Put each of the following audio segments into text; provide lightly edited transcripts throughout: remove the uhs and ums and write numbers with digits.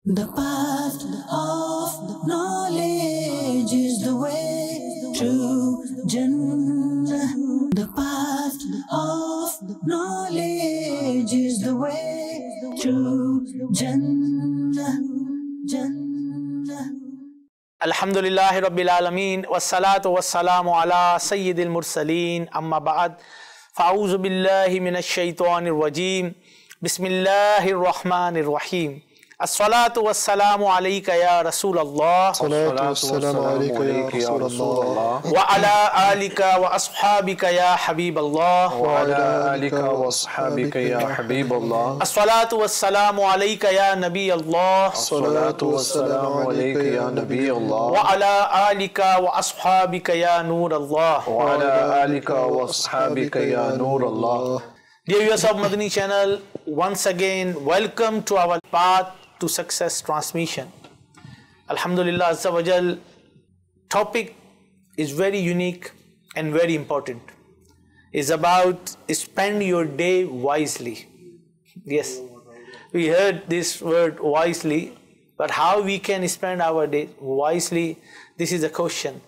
The path of knowledge is the way to Jannah. The path of knowledge is the way to Jannah. Jannah. Alhamdulillahi Rabbil Alameen, wassalatu wassalamu ala Sayyidil Mursaleen, amma ba'd, fa'auzu billahi minash shaitanir rajim, bismillahir rahmanir rahim. As-salatu wassalamu alayka ya Rasulallah, wa ala alika wa ashabika ya Habiballah, as-salatu wassalamu alayka ya Nabi Allah, wa ala alika wa ashabika ya Nur Allah. Dear viewers of Madani Channel, once again welcome to our Path to Success transmission. Alhamdulillah Azza wa Jal, topic is very unique and very important. It's about spend your day wisely. Yes, we heard this word wisely, but how we can spend our day wisely, this is a question.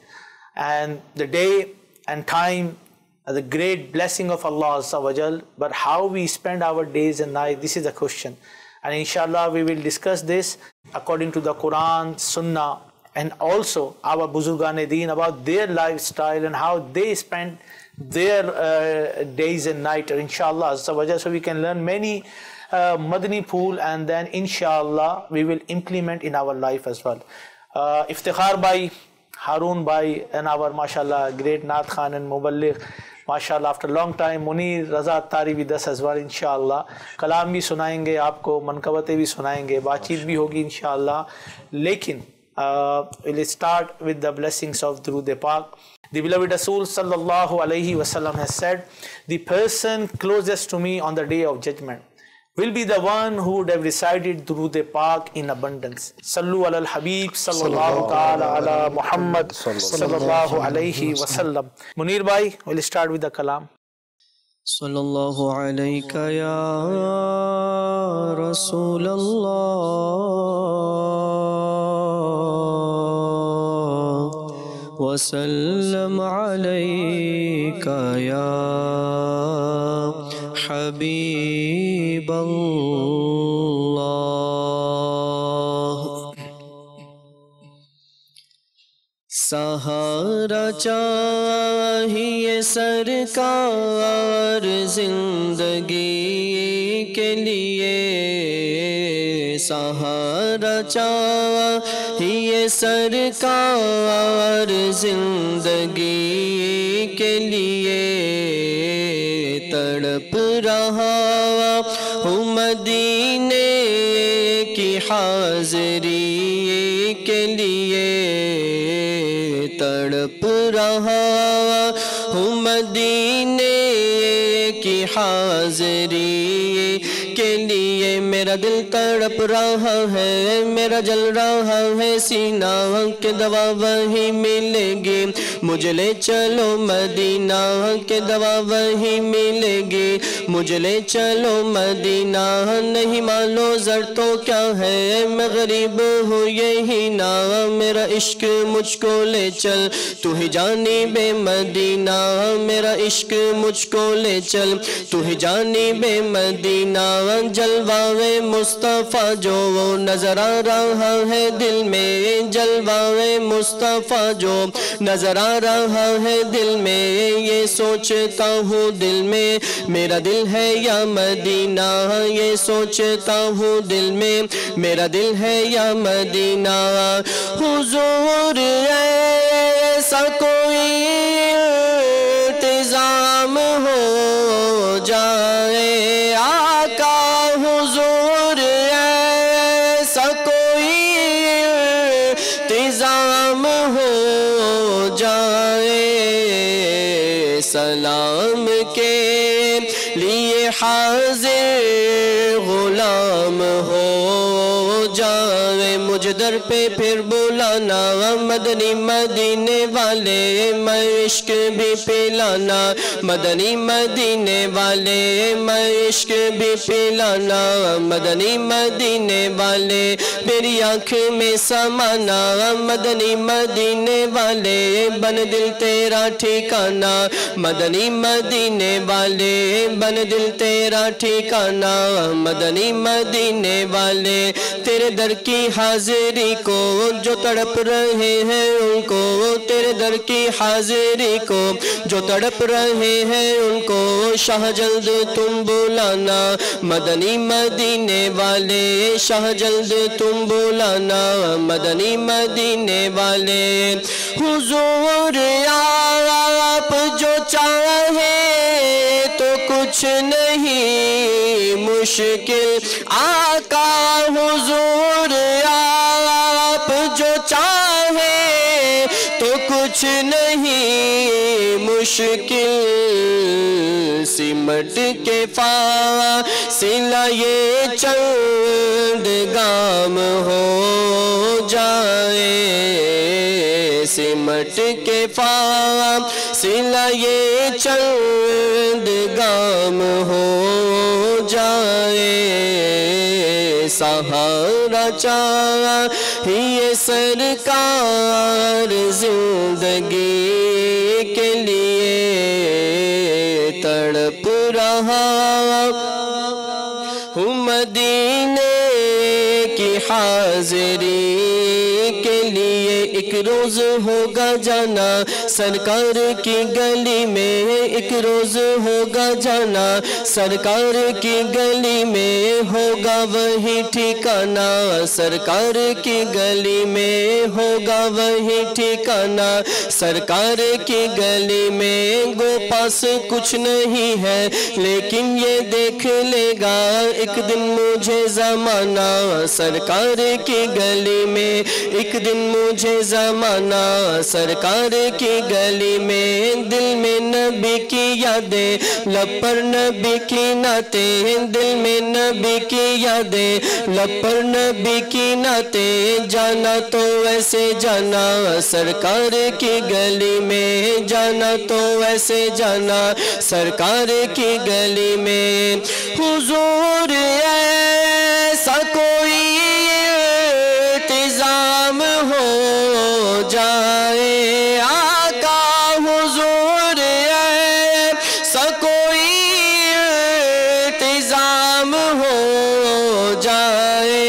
And the day and time are the great blessing of Allah Azza wa Jal, but how we spend our days and nights, this is the question. And inshallah we will discuss this according to the Quran, Sunnah, and also our Buzurgan-e-Deen about their lifestyle and how they spend their days and nights, inshallah Azza wa Jal, so we can learn many Madani pool, and then inshallah we will implement in our life as well. Iftikhar Bhai, Harun Bhai, and our mashallah great Naat Khan and Muballigh, mashallah after a long time, Munir Raza Tari with us as well, inshallah. Kalam bhi sunayenge aapko, mankabate bhi sunayenge, baatcheet bhi hogi inshallah. Lekin we'll start with the blessings of Durood-e-Pak. The beloved Rasul sallallahu alayhi wasallam has said, the person closest to me on the day of judgment will be the one who would have recited Durood-e-Pak in abundance. Sallu ala al-Habib sallallahu ta'ala ala Muhammad sallallahu alayhi wasallam. Munir Bhai will start with the kalam. Sallallahu alayka ya Rasulallah, wa sallam alayka ya Habiballah. सहारा चाहिए सरकार जिंदगी के लिए, सहारा चाहिए सरकार जिंदगी के लिए, तड़प रहा हूँ मदीने की हाज़री के लिए, तड़प रहा हूँ मदीने की हाज़री के लिए, मेरा दिल तड़प रहा है, मेरा जल रहा है सीना, के दवा वही मिलेगी, मुझे ले चलो मदीना, के दवा वही मिलेगी, मुझे ले चलो मदीना, नहीं मानो ज़र तो क्या है, मैं गरीब हूँ यही ना, मेरा इश्क मुझको ले चल, तू ही जानी बे मदीना, मेरा इश्क मुझको ले चल, तू ही जानी बे मदीना, जलवाए मुस्तफ़ा जो नजर आ रहा है दिल में, जलवाए मुस्तफ़ा जो नजर आ रहा है दिल में, ये सोचता हूँ दिल में मेरा दिल है या मदीना, ये सोचता हूँ दिल में मेरा दिल है या मदीना, हुजूर ऐसा कोई इंतज़ाम हो जाए, आका हुजूर ऐसा कोई इंतज़ाम हो जाए, सलाम के लिए हाज़िर गुलाम हो जाए, مجھ در پہ پھر بلانا مدنی مدینے والے میں عشق بھی پلانا مدنی مدینے والے میں عشق بھی پلانا مدنی مدینے والے میری آنکھ میں سمانا مدنی مدینے والے بن دل تیرا ٹھکانا مدنی مدینے والے بن دل تیرا ٹھکانا مدنی مدینے والے تیرے در کی حاضری کو جو تڑپ رہے ہیں ان کو تیرے در کی حاضری کو جو تڑپ رہے ہیں ان کو شاہ جلد تم بلانا مدنی مدینے والے شاہ جلد تم بلانا مدنی مدینے والے حضور آپ جو چاہے تو کچھ نہیں مشکل آقا حضور آپ جو چاہے تو کچھ نہیں مشکل سمٹ کے فاصلہ یہ چند گام ہو جائے سمٹ کے فاصلہ یہ چند گام ہو جائے سہارا چاہیے سرکار زندگی کے لیے تڑپ رہا ہوں مدینے کی حاضری کے لیے ایک روز ہوگا جانا سرکار کی گلی میں ایک روز ہوگا جانا سرکار کی گلی میں ہوگا وہی ٹھکانا سرکار کی گلی میں ہوگا وہی ٹھکانا سرکار کی گلی میں گو پاس کچھ نہیں ہے لیکن یہ دیکھ لے گا ایک دن مجھے زمانہ سرکار کی گلی میں ایک دن مجھے زمانہ سرکار کی گلی میں دل میں نبی کی یادیں لب پر نبی کی نعتیں دل میں نبی کی یادیں لب پر نبی کی نعتیں جانا تو ایسے جانا سرکار کی گلی میں جانا تو ایسے جانا سرکار کی گلی میں حضور ایسا کوئی انتظام ہو جائے آقا حضور ایسا کوئی انتظام ہو جائے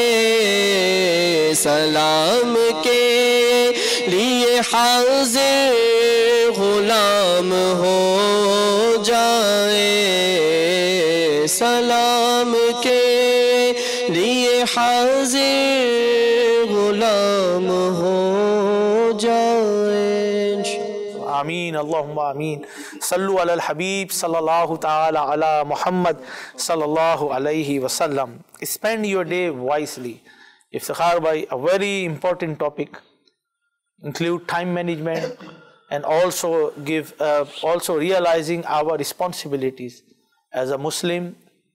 سلام کے لیے حاضر غلام ہو جائے سلام کے لیے حاضر غلام ہو جائے آمین اللہم آمین صلو علی الحبیب صلی اللہ تعالی علی محمد صلی اللہ علیہ وسلم. Spend your day wisely. Iftikhar bhai, a very important topic, include time management and also also realizing our responsibilities as a Muslim,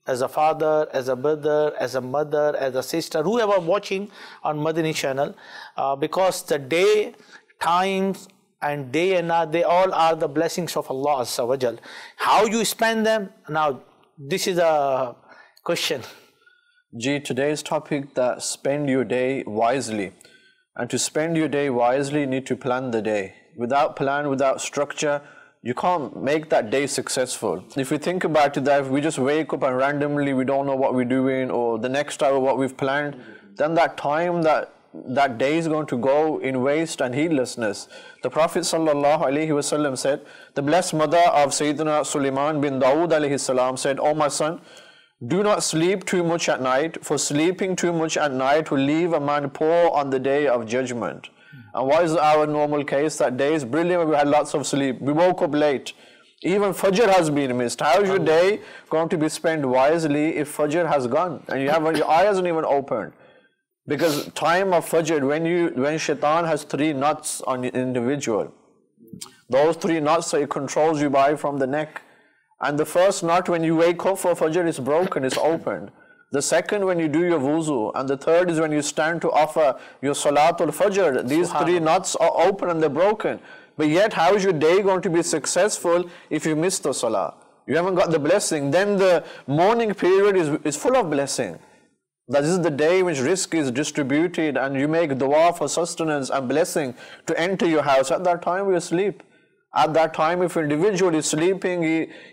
as a father, as a brother, as a mother, as a sister, whoever watching on Madani Channel, because the day, times and day and night, they all are the blessings of Allah Azza wa Jal. How you spend them? Now, this is a question. Today's topic, that spend your day wisely. And to spend your day wisely, you need to plan the day. Without plan, without structure, you can't make that day successful. If you think about it, that if we just wake up and randomly we don't know what we're doing, or the next hour what we've planned, then that time, that day is going to go in waste and heedlessness. The Prophet ﷺ said, the blessed mother of Sayyidina Sulaiman bin Dawood alayhi salam said, "Oh my son, do not sleep too much at night, for sleeping too much at night will leave a man poor on the day of judgment." And what is our normal case? That day is brilliant, we had lots of sleep, we woke up late, even Fajr has been missed. How is your day going to be spent wisely if Fajr has gone and your eye hasn't even opened? Because time of Fajr, when shaitan has 3 knots on the individual, those 3 knots, so it controls you by from the neck. And the first knot, when you wake up for Fajr, is broken, it's opened. The second when you do your wuzu, and the third is when you stand to offer your salatul fajr. These three knots are open and they're broken. But yet, how is your day going to be successful if you miss the salah? You haven't got the blessing. Then the morning period is full of blessing. That is the day which rizq is distributed and you make dua for sustenance and blessing to enter your house. At that time we asleep. At that time, if an individual is sleeping,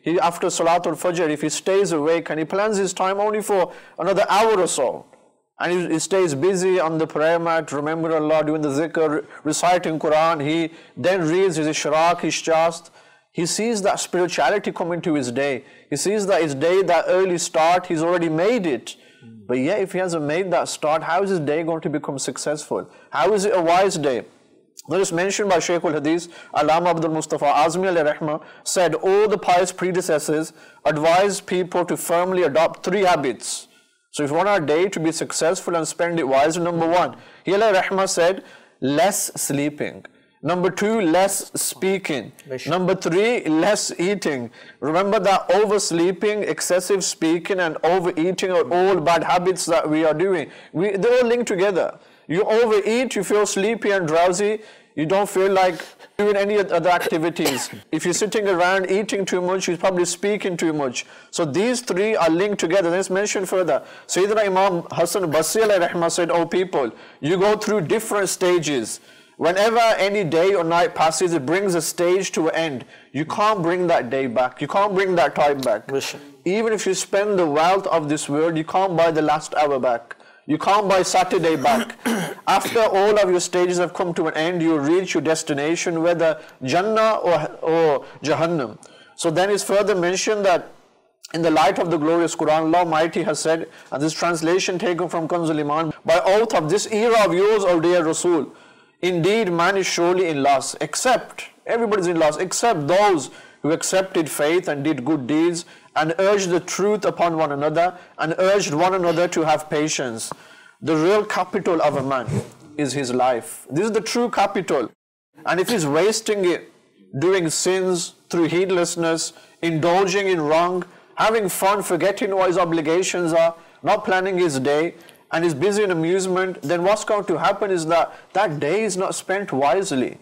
he after Salatul Fajr, if he stays awake and he plans his time only for another hour or so, and he stays busy on the prayer mat, remember Allah, doing the zikr, reciting Quran, he then reads his ishraq, his shast, he sees that spirituality come into his day. He sees that his day, that early start, he's already made it. But yet, if he hasn't made that start, how is his day going to become successful? How is it a wise day? That is mentioned by Shaykh al-Hadith, Allama Abdul Mustafa Azmi alayhi rahmah, said all the pious predecessors advised people to firmly adopt 3 habits. So if you want our day to be successful and spend it wisely, number 1, he alayhi rahmah said, less sleeping. Number 2, less speaking. Number 3, less eating. Remember that oversleeping, excessive speaking and overeating are all bad habits that we are doing. They're all linked together. You overeat, you feel sleepy and drowsy, you don't feel like doing any other activities. If you're sitting around eating too much, you're probably speaking too much. So these 3 are linked together. Let's mention further. Sayyidina Imam Hassan Basri alayhi rahmah said, oh people, you go through different stages. Whenever any day or night passes, it brings a stage to an end. You can't bring that day back. You can't bring that time back. Even if you spend the wealth of this world, you can't buy the last hour back. You can't buy Saturday back. After all of your stages have come to an end, you reach your destination, whether Jannah or Jahannam. So then it's further mentioned that in the light of the glorious Quran, Allah Almighty has said, and this translation taken from Kanzul Iman, by oath of this era of yours, O dear Rasul, indeed man is surely in loss, everybody's in loss, except those who accepted faith and did good deeds and urged the truth upon one another and urged one another to have patience. The real capital of a man is his life. This is the true capital. And if he's wasting it, doing sins through heedlessness, indulging in wrong, having fun, forgetting what his obligations are, not planning his day, and is busy in amusement, then what's going to happen is that that day is not spent wisely.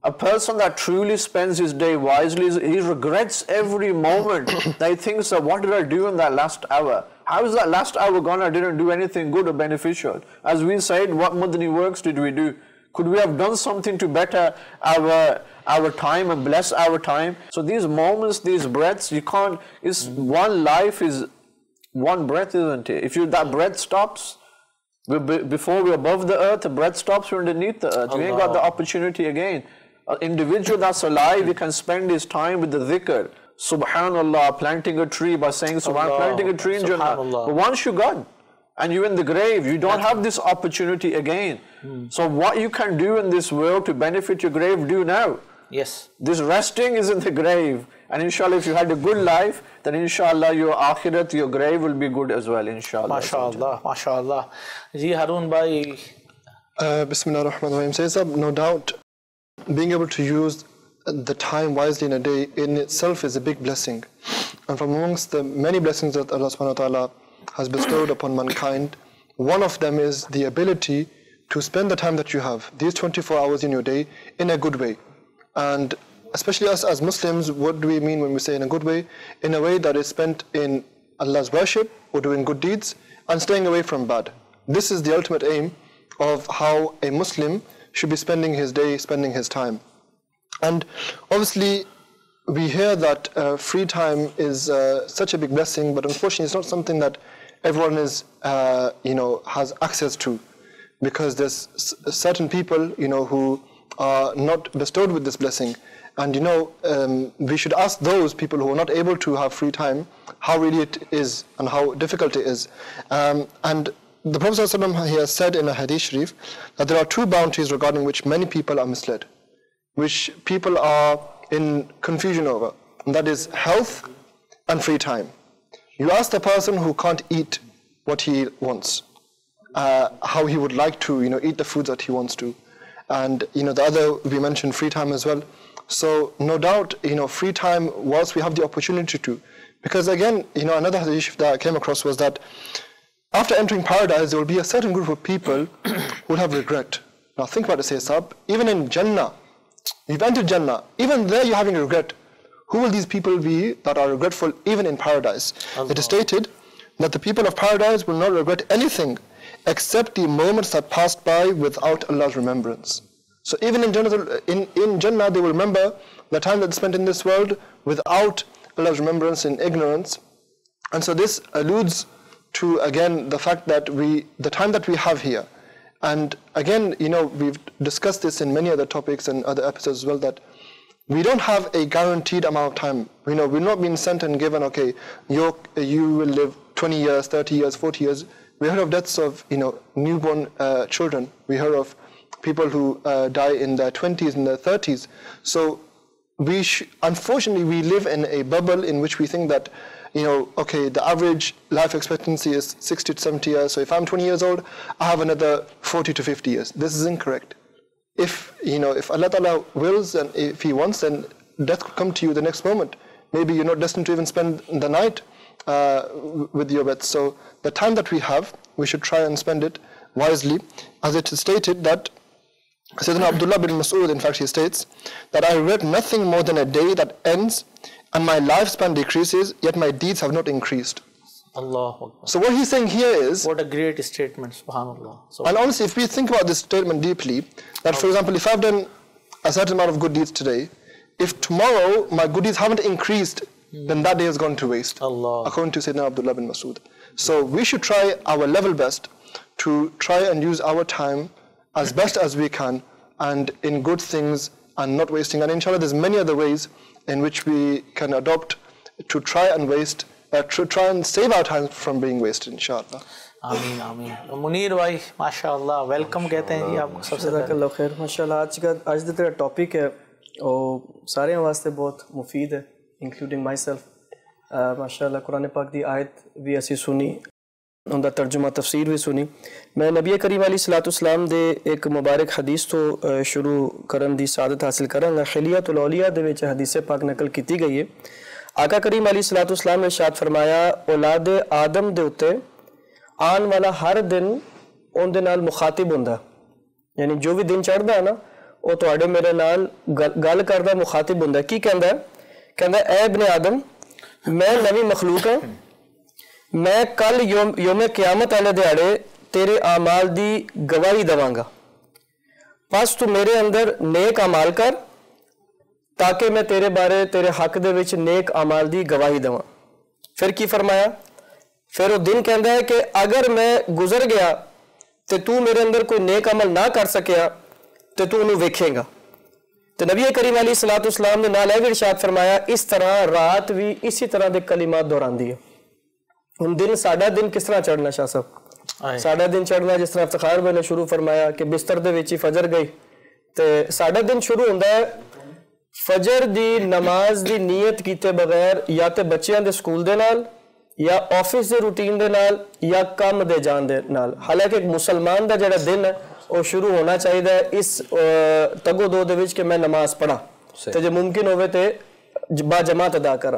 A person that truly spends his day wisely, he regrets every moment that he thinks that what did I do in that last hour? How is that last hour gone? I didn't do anything good or beneficial. As we said, what Madani works did we do? Could we have done something to better our time and bless our time? So these moments, these breaths, you can't, it's one life is one breath, isn't it? If that breath stops, before we're above the earth, the breath stops, we're underneath the earth. We ain't got the opportunity again. An individual that's alive, he can spend his time with the dhikr. Subhanallah, planting a tree by saying Subhanallah, planting a tree in Jannah. But once you're gone and you're in the grave, you don't have this opportunity again. So what you can do in this world to benefit your grave, do now. Yes. This resting is in the grave. And inshallah, if you had a good life, then inshallah your akhirat, your grave will be good as well, inshallah. MashaAllah, MashaAllah. Ji Harun bhai. Bismillah ar-Rahman ar-Rahim says that no doubt being able to use the time wisely in a day in itself is a big blessing. And from amongst the many blessings that Allah subhanahu wa ta'ala has bestowed upon mankind, one of them is the ability to spend the time that you have, these 24 hours in your day, in a good way. And especially us as Muslims, what do we mean when we say in a good way? In a way that is spent in Allah's worship or doing good deeds and staying away from bad. This is the ultimate aim of how a Muslim should be spending his day, spending his time. And obviously, we hear that free time is such a big blessing, but unfortunately, it's not something that everyone is, has access to, because there's certain people, who are not bestowed with this blessing. And we should ask those people who are not able to have free time how really it is and how difficult it is. And the Prophet ﷺ, he has said in a hadith sharif that there are 2 bounties regarding which many people are misled, which people are in confusion over, and that is health and free time. You ask the person who can't eat what he wants, how he would like to eat the foods that he wants to. And the other, we mentioned free time as well. So no doubt, free time, whilst we have the opportunity to, because again, another hadith that I came across was that after entering paradise, there will be a certain group of people who will have regret. Now think about it, say Sab, even in Jannah, you've entered Jannah, even there you're having regret. Who will these people be that are regretful even in paradise? It is stated that the people of paradise will not regret anything except the moments that passed by without Allah's remembrance. So even in Jannah they will remember the time that they spent in this world without Allah's remembrance, in ignorance. And so this alludes to, again, the fact that the time that we have here, and again, we've discussed this in many other topics and other episodes as well, that we don't have a guaranteed amount of time. We're not being sent and given, okay, you will live 20 years, 30 years, 40 years. We heard of deaths of, newborn children. We heard of people who die in their 20s and their 30s. So unfortunately, we live in a bubble in which we think that, okay, the average life expectancy is 60 to 70 years. So if I'm 20 years old, I have another 40 to 50 years. This is incorrect. If Allah Ta'ala wills and if He wants, then death could come to you the next moment. Maybe you're not destined to even spend the night with your pets. So the time that we have, we should try and spend it wisely. As it is stated that Sayyidina Abdullah bin Mas'ud, in fact, he states that I regret nothing more than a day that ends and my lifespan decreases, yet my deeds have not increased. Allah. So what he's saying here is, what a great statement, subhanallah. So, and honestly, if we think about this statement deeply, that for example, if I've done a certain amount of good deeds today, if tomorrow my good deeds haven't increased, then that day has gone to waste, Allah. according to Sayyidina Abdullah bin Mas'ud. So we should try our level best to try and use our time as best as we can and in good things and not wasting. And inshallah, there's many other ways in which we can adopt to try and save our time from being wasted, inshallah. آمین آمین. منیر بھائی ماشاء اللہ welcome کہتے ہیں جی آپ کو سب سے جزاک اللہ خیر. ماشاء اللہ آج دا ٹاپک ہے وہ سارے واسطے بہت مفید ہے, انکلوڈنگ مائی سیلف. ماشاء اللہ قرآن پاک دی آیت بھی اسی سنی, ان دا ترجمہ تفسیر بھی سنی. میں نبی کریم علیہ الصلوۃ والسلام دے ایک مبارک حدیث تو شروع کرن دی سعادت حاصل کرانگا. خلیۃ الاولیاء دے وچ حدیث پاک نقل کیتی گئی ہے. آقا کریم علیہ الصلوۃ والسلام نے ارشاد فرمایا, اولاد آدم دے اتے آن والا ہر دن ان دے نال مخاطب ہوندا, یعنی جو بھی دن چڑھدا ہے نا وہ تواڈے میرے نال گل کردا مخاطب ہوندا. کی کہندا ہے؟ کہندا اے ابن آدم, میں نوی مخلوق ہاں, میں کل یوم قیامت والے دیہاڑے تیرے اعمال دی گواہی دواں گا, بس تو میرے اندر نیک اعمال کر تاکہ میں تیرے بارے تیرے حق دے وچ نیک اعمال دی گواہی دواں. پھر کی فرمایا؟ پھر وہ دن کہندا ہے کہ اگر میں گزر گیا تے تو میرے اندر کوئی نیک عمل نہ کر سکیا تے تو انہوں ویکھے گا. تو نبی کریم علیہ الصلوۃ والسلام نے نال بھی ارشاد فرمایا, اس طرح رات بھی اسی طرح دے کلمات دہراندی ہے. ہن دن ساڈا دن کس طرح چڑھنا شاہ صاحب؟ ساڈا دن چڑھنا جس طرح افتخار بھائی نے شروع فرمایا کہ بستر دے وچ ہی فجر گئی, تے ساڈا دن شروع ہوندا ہے فجر دی نماز دی نیت کیتے بغیر یا تے بچیاں دے سکول دے نال یا آفس دے روٹین دے نال یا کام دے جان دے نال. حالانکہ ایک مسلمان دا جڑا دن ہے وہ شروع ہونا چاہیے اس تگو دو دے وچ کہ میں نماز پڑھا تے جے ممکن ہوئے تے با جماعت ادا کرا.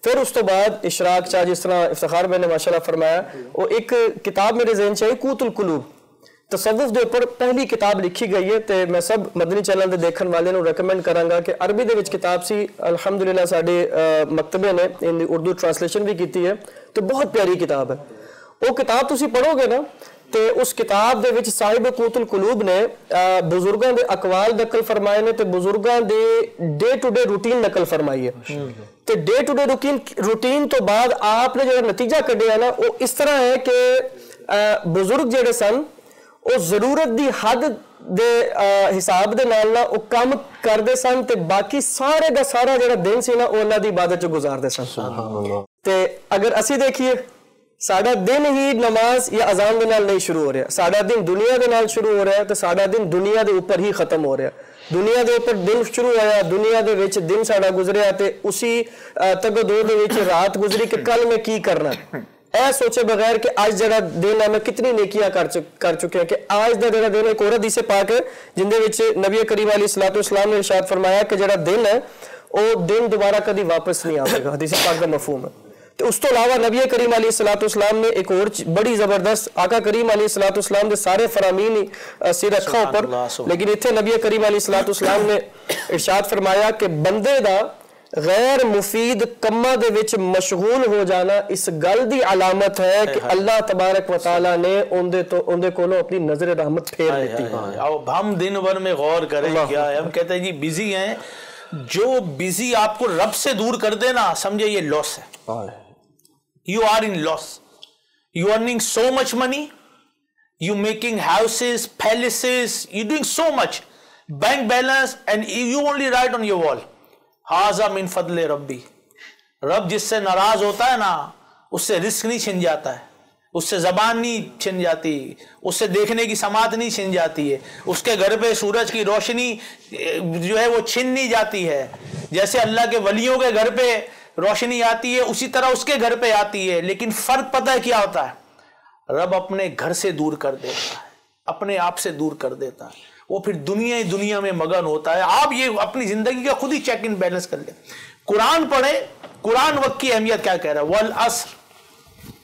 پھر اس تو بعد اشراق چاہ جس طرح افتخار میں نے ماشاءاللہ فرمایا, وہ ایک کتاب میرے ذہن چاہیے قوت القلوب, تصوف دے اوپر پہلی کتاب لکھی گئی ہے. تے میں سب مدنی چینل دے دیکھن والے نوں ریکمینڈ کرانگا کہ عربی دے وچ کتاب سی, الحمدللہ ساڈے مکتبے نے ان دی اردو ٹرانسلیشن بھی کیتی ہے, تو بہت پیاری کتاب ہے. وہ کتاب تسی پڑھو گے نا تے اس کتاب دے وچ صاحب قوت القلوب نے بزرگاں دے اقوال نقل فرمائے نے تے بزرگاں دے ڈے ٹو ڈے روٹین نقل فرمائی ہے. تے ڈے ٹو ڈے روٹین تو بعد آپ نے جو نتیجہ کڈیا نا وہ اس طرح ہے کہ بزرگ جڑے سن وہ ضرورت دی حد دے حساب دے نال نا وہ کام کردے سن تے باقی سارے دا سارا جڑا دن سی نا وہ اللہ دی عبادت چ گزاردے سن. تے اگر اسی دیکھیے ساڈا دن ہی نماز یا اذان دے نال نہیں شروع ہو رہا, ساڈا دن دنیا دے نال شروع ہو رہا ہے تے ساڈا دن دنیا دے اوپر ہی ختم ہو رہا. دنیا دے اوپر دن شروع ہویا, دنیا دے وچ دن ساڈا گزریا تے اسی تگ دو دے وچ رات گزری کہ کل میں کی کرنا. اے سوچے بغیر کہ آج جڑا دن ہے میں کتنی نیکیاں کر چکے ہیں, کہ آج دا جڑا دن ایک اور حدیث پاک ہے جن دے وچ نبی کریم علیہ الصلوۃ والسلام نے ارشاد فرمایا کہ جڑا دن ہے وہ دن دوبارہ کبھی واپس نہیں آئے گا. حدیث پاک کا مفہوم ہے. تو اس تو علاوہ نبی کریم علیہ الصلوۃ والسلام نے ایک اور بڑی زبردست آقا کریم علیہ الصلوۃ والسلام دے سارے فرامین سی رکھا اوپر، لیکن اتنے نبی کریم علیہ الصلوۃ والسلام نے ارشاد فرمایا کہ بندے دا غیر مفید کماں دے وچ مشغول ہو جانا اس گل دی علامت ہے کہ اللہ تبارک و تعالیٰ نے ان دے کولوں اپنی نظر رحمت پھیر دیتی ہے۔ اب ہم دن بھر میں غور کریں کیا ہے، ہم کہتے ہیں جی بیزی ہیں، جو بیزی آپ کو رب سے دور کر دے نا سمجھے یہ لاس ہے، you are in loss. You earning so much money, you making houses, palaces, you doing so much, bank balance, and you only write on your wall haza min fadl rabbi. رب جس سے ناراض ہوتا ہے نا اس سے رزق نہیں چھن جاتا ہے، اس سے زبان نہیں چھن جاتی، اس سے دیکھنے کی سماعت نہیں چھن جاتی ہے، اس کے گھر پہ سورج کی روشنی جو ہے وہ چھن نہیں جاتی ہے، جیسے اللہ کے ولیوں کے گھر پہ روشنی آتی ہے اسی طرح اس کے گھر پہ آتی ہے، لیکن فرق پتہ ہے کیا ہوتا ہے؟ رب اپنے گھر سے دور کر دیتا ہے، اپنے آپ سے دور کر دیتا ہے، وہ پھر دنیا میں مگن ہوتا ہے۔ آپ یہ اپنی زندگی کا خود ہی چیک ان بیلنس کر لیں، قرآن پڑھیں، قرآن وقت کی اہمیت کیا کہہ رہا ہے؟ والعصر،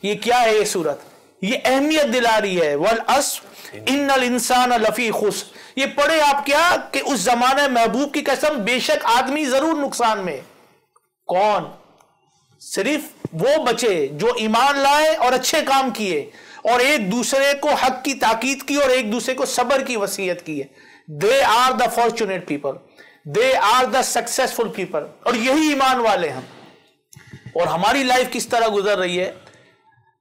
یہ کیا ہے؟ یہ صورت یہ اہمیت دلا رہی ہے، والعصر ان الانسان لفی خسر، یہ پڑھے آپ کیا کہ اس زمانے محبوب کی قسم بے شک آدمی ضرور نقصان میں۔ کون؟ صرف وہ بچے جو ایمان لائے اور اچھے کام کیے اور ایک دوسرے کو حق کی تاکید کی اور ایک دوسرے کو صبر کی وصیت کی ہے۔ They are the fortunate people. They are the successful people. اور یہی ایمان والے ہیں۔ اور ہماری لائف کس طرح گزر رہی ہے؟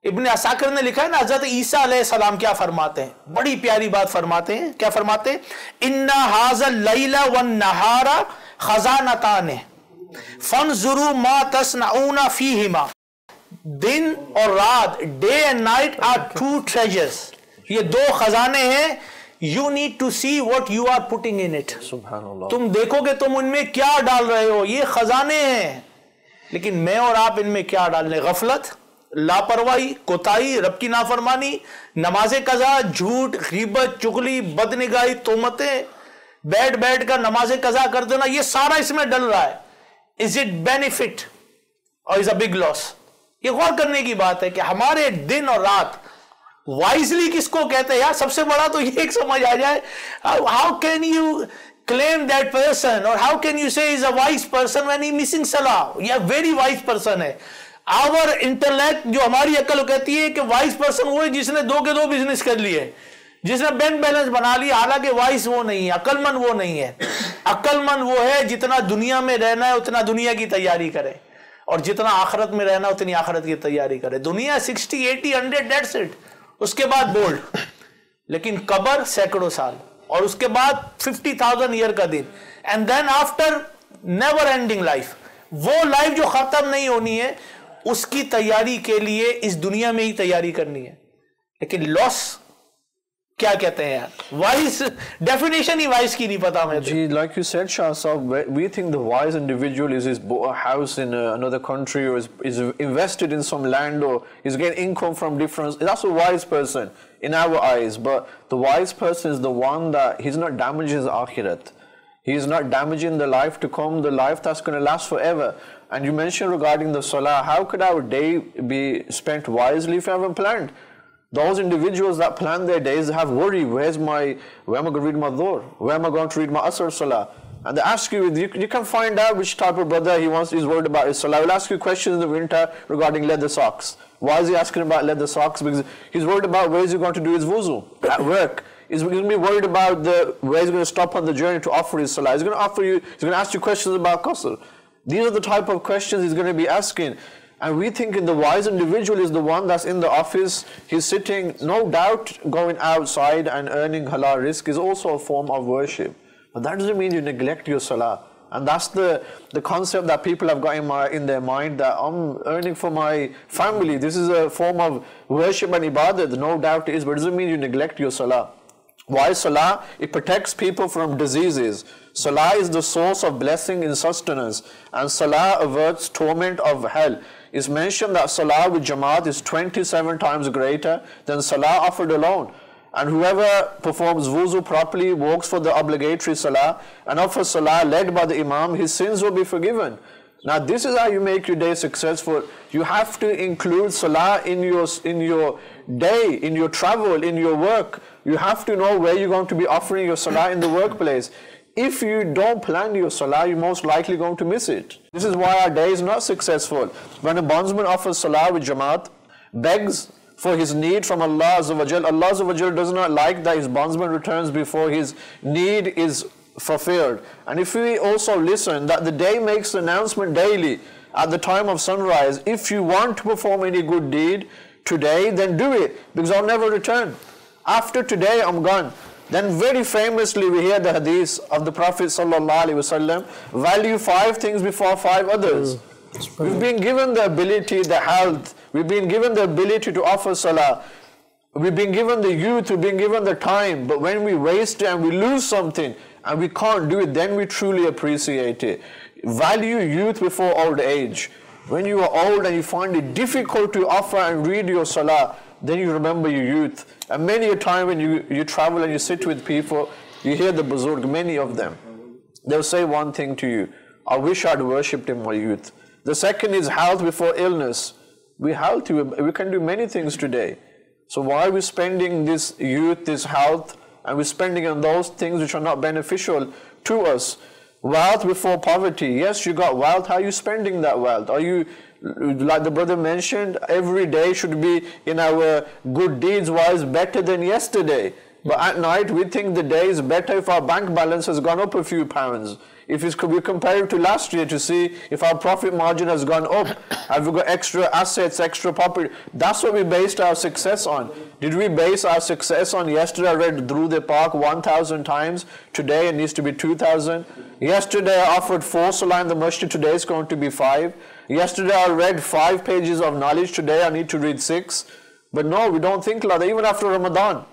ابن عساکر نے لکھا ہے نا حضرت عیسیٰ علیہ السلام کیا فرماتے ہیں؟ بڑی پیاری بات فرماتے ہیں، کیا فرماتے ہیں؟ اِنَّ هَذَا اللَّيْلَ وَالنَّهَارَ خَزَانَتَانِ فَانْظُرُوا مَا تَصْنَعُونَ فِيهِمَا، دن اور رات، day and night are two treasures, یہ دو خزانے ہیں، you need to see what you are putting in it, سبحان اللہ، تم دیکھو کہ تم ان میں کیا ڈال رہے ہو، یہ خزانے ہیں، لیکن میں اور آپ ان میں کیا ڈال رہے ہیں؟ غفلت، لاپرواہی، کوتاہی، رب کی نافرمانی، نماز قضا، جھوٹ، غیبت، چغلی، بدنگاہی، تہمتیں، بیٹھ کر نماز قضا کر دینا، یہ سارا اس میں ڈل رہا ہے۔ Is it benefit or is a big loss؟ یہ غور کرنے کی بات ہے کہ ہمارے دن اور رات وائزلی کس کو کہتے ہیں؟ یار سب سے بڑا تو یہ ایک سمجھ آ جائے، how can you claim that person or how can you say he's a wise person when he missing salah؟ یہ very wise person ہے۔ our intellect جو ہماری عقل کہتی ہے کہ wise person وہ ہے جس نے دو کے دو بزنس کر لیے، جس نے بینک بیلنس بنا لیا، حالانکہ وائس وہ نہیں ہے، عقل مند وہ نہیں ہے۔ عقل مند وہ ہے جتنا دنیا میں رہنا ہے اتنا دنیا کی تیاری کرے، اور جتنا آخرت میں رہنا اتنی آخرت کی تیاری کرے۔ دنیا 60 80 100 that's it، اس کے بعد بولڈ، لیکن قبر سینکڑوں سال، اور اس کے بعد 50,000 ایئر کا دن، and then after never ending life, وہ لائف جو ختم نہیں ہونی ہے، اس کی تیاری کے لیے اس دنیا میں ہی تیاری کرنی ہے۔ لیکن لاس کیا کہتے ہیں یار؟ wise definition ہی wise کی نہیں پتا ہمیں۔ جی like you said Shah Saab, we think the wise individual is bought a house in another country or is invested in some land or is getting income from different, that's a wise person in our eyes, but the wise person is the one that he's not damaging his akhirat, he is not damaging the life to come, the life that's going to last forever. And you mentioned regarding the salah, how could our day be spent wisely if we haven't planned? Those individuals that plan their days have worry, where am I going to read my dhuhr? Where am I going to read my asr salah? And they ask you, you can find out which type of brother he's worried about his salah. He'll ask you questions in the winter regarding leather socks. Why is he asking about leather socks? Because he's worried about where is he going to do his wuzu at work. He's going to be worried about where he's going to stop on the journey to offer his salah. He's going to ask you questions about qasr. These are the type of questions he's going to be asking. And we think the wise individual is the one that's in the office, he's sitting, no doubt going outside and earning halal rizq is also a form of worship. But that doesn't mean you neglect your salah. And that's the concept that people have got in their mind, that I'm earning for my family. This is a form of worship and ibadat. No doubt it is, but it doesn't mean you neglect your salah. Why salah? It protects people from diseases. Salah is the source of blessing in sustenance, and salah averts torment of hell. It's mentioned that salah with jamaat is 27 times greater than salah offered alone. And whoever performs wuzu properly, walks for the obligatory salah, and offers salah led by the imam, his sins will be forgiven. Now this is how you make your day successful. You have to include salah in your day, in your travel, in your work. You have to know where you're going to be offering your salah in the workplace. If you don't plan your salah, you're most likely going to miss it. This is why our day is not successful. When a bondsman offers salah with jamaat, begs for his need from Allah Azza wa Jal, Allah Azza wa Jal does not like that his bondsman returns before his need is fulfilled. And if we also listen that the day makes announcement daily at the time of sunrise, if you want to perform any good deed today, then do it, because I'll never return. After today, I'm gone. Then very famously we hear the hadith of the Prophet sallallahu alaihi wasallam, value 5 things before 5 others. We've been given the ability, the health, we've been given the ability to offer salah, we've been given the youth, we've been given the time, but when we waste it and we lose something and we can't do it, then we truly appreciate it. Value youth before old age. When you are old and you find it difficult to offer and read your salah, then you remember your youth. And many a time when you travel and you sit with people, you hear the buzurg, many of them, they'll say one thing to you, I wish I'd worshipped in my youth. The second is health before illness. We healthy, we can do many things today. So why are we spending this youth, this health, and we're spending on those things which are not beneficial to us? Wealth before poverty. Yes, you got wealth. How are you spending that wealth? Are you, like the brother mentioned, every day should be in our good deeds wise better than yesterday. But at night we think the day is better if our bank balance has gone up a few pounds. If we compare it to last year to see if our profit margin has gone up, have we got extra assets, extra property. That's what we based our success on. Did we base our success on yesterday I read Durud Pak 1,000 times, today it needs to be 2,000. Yesterday I offered 4 salah in the masjid, today it's going to be 5. Yesterday I read 5 pages of knowledge, today I need to read 6. But no, we don't think like that, even after Ramadan.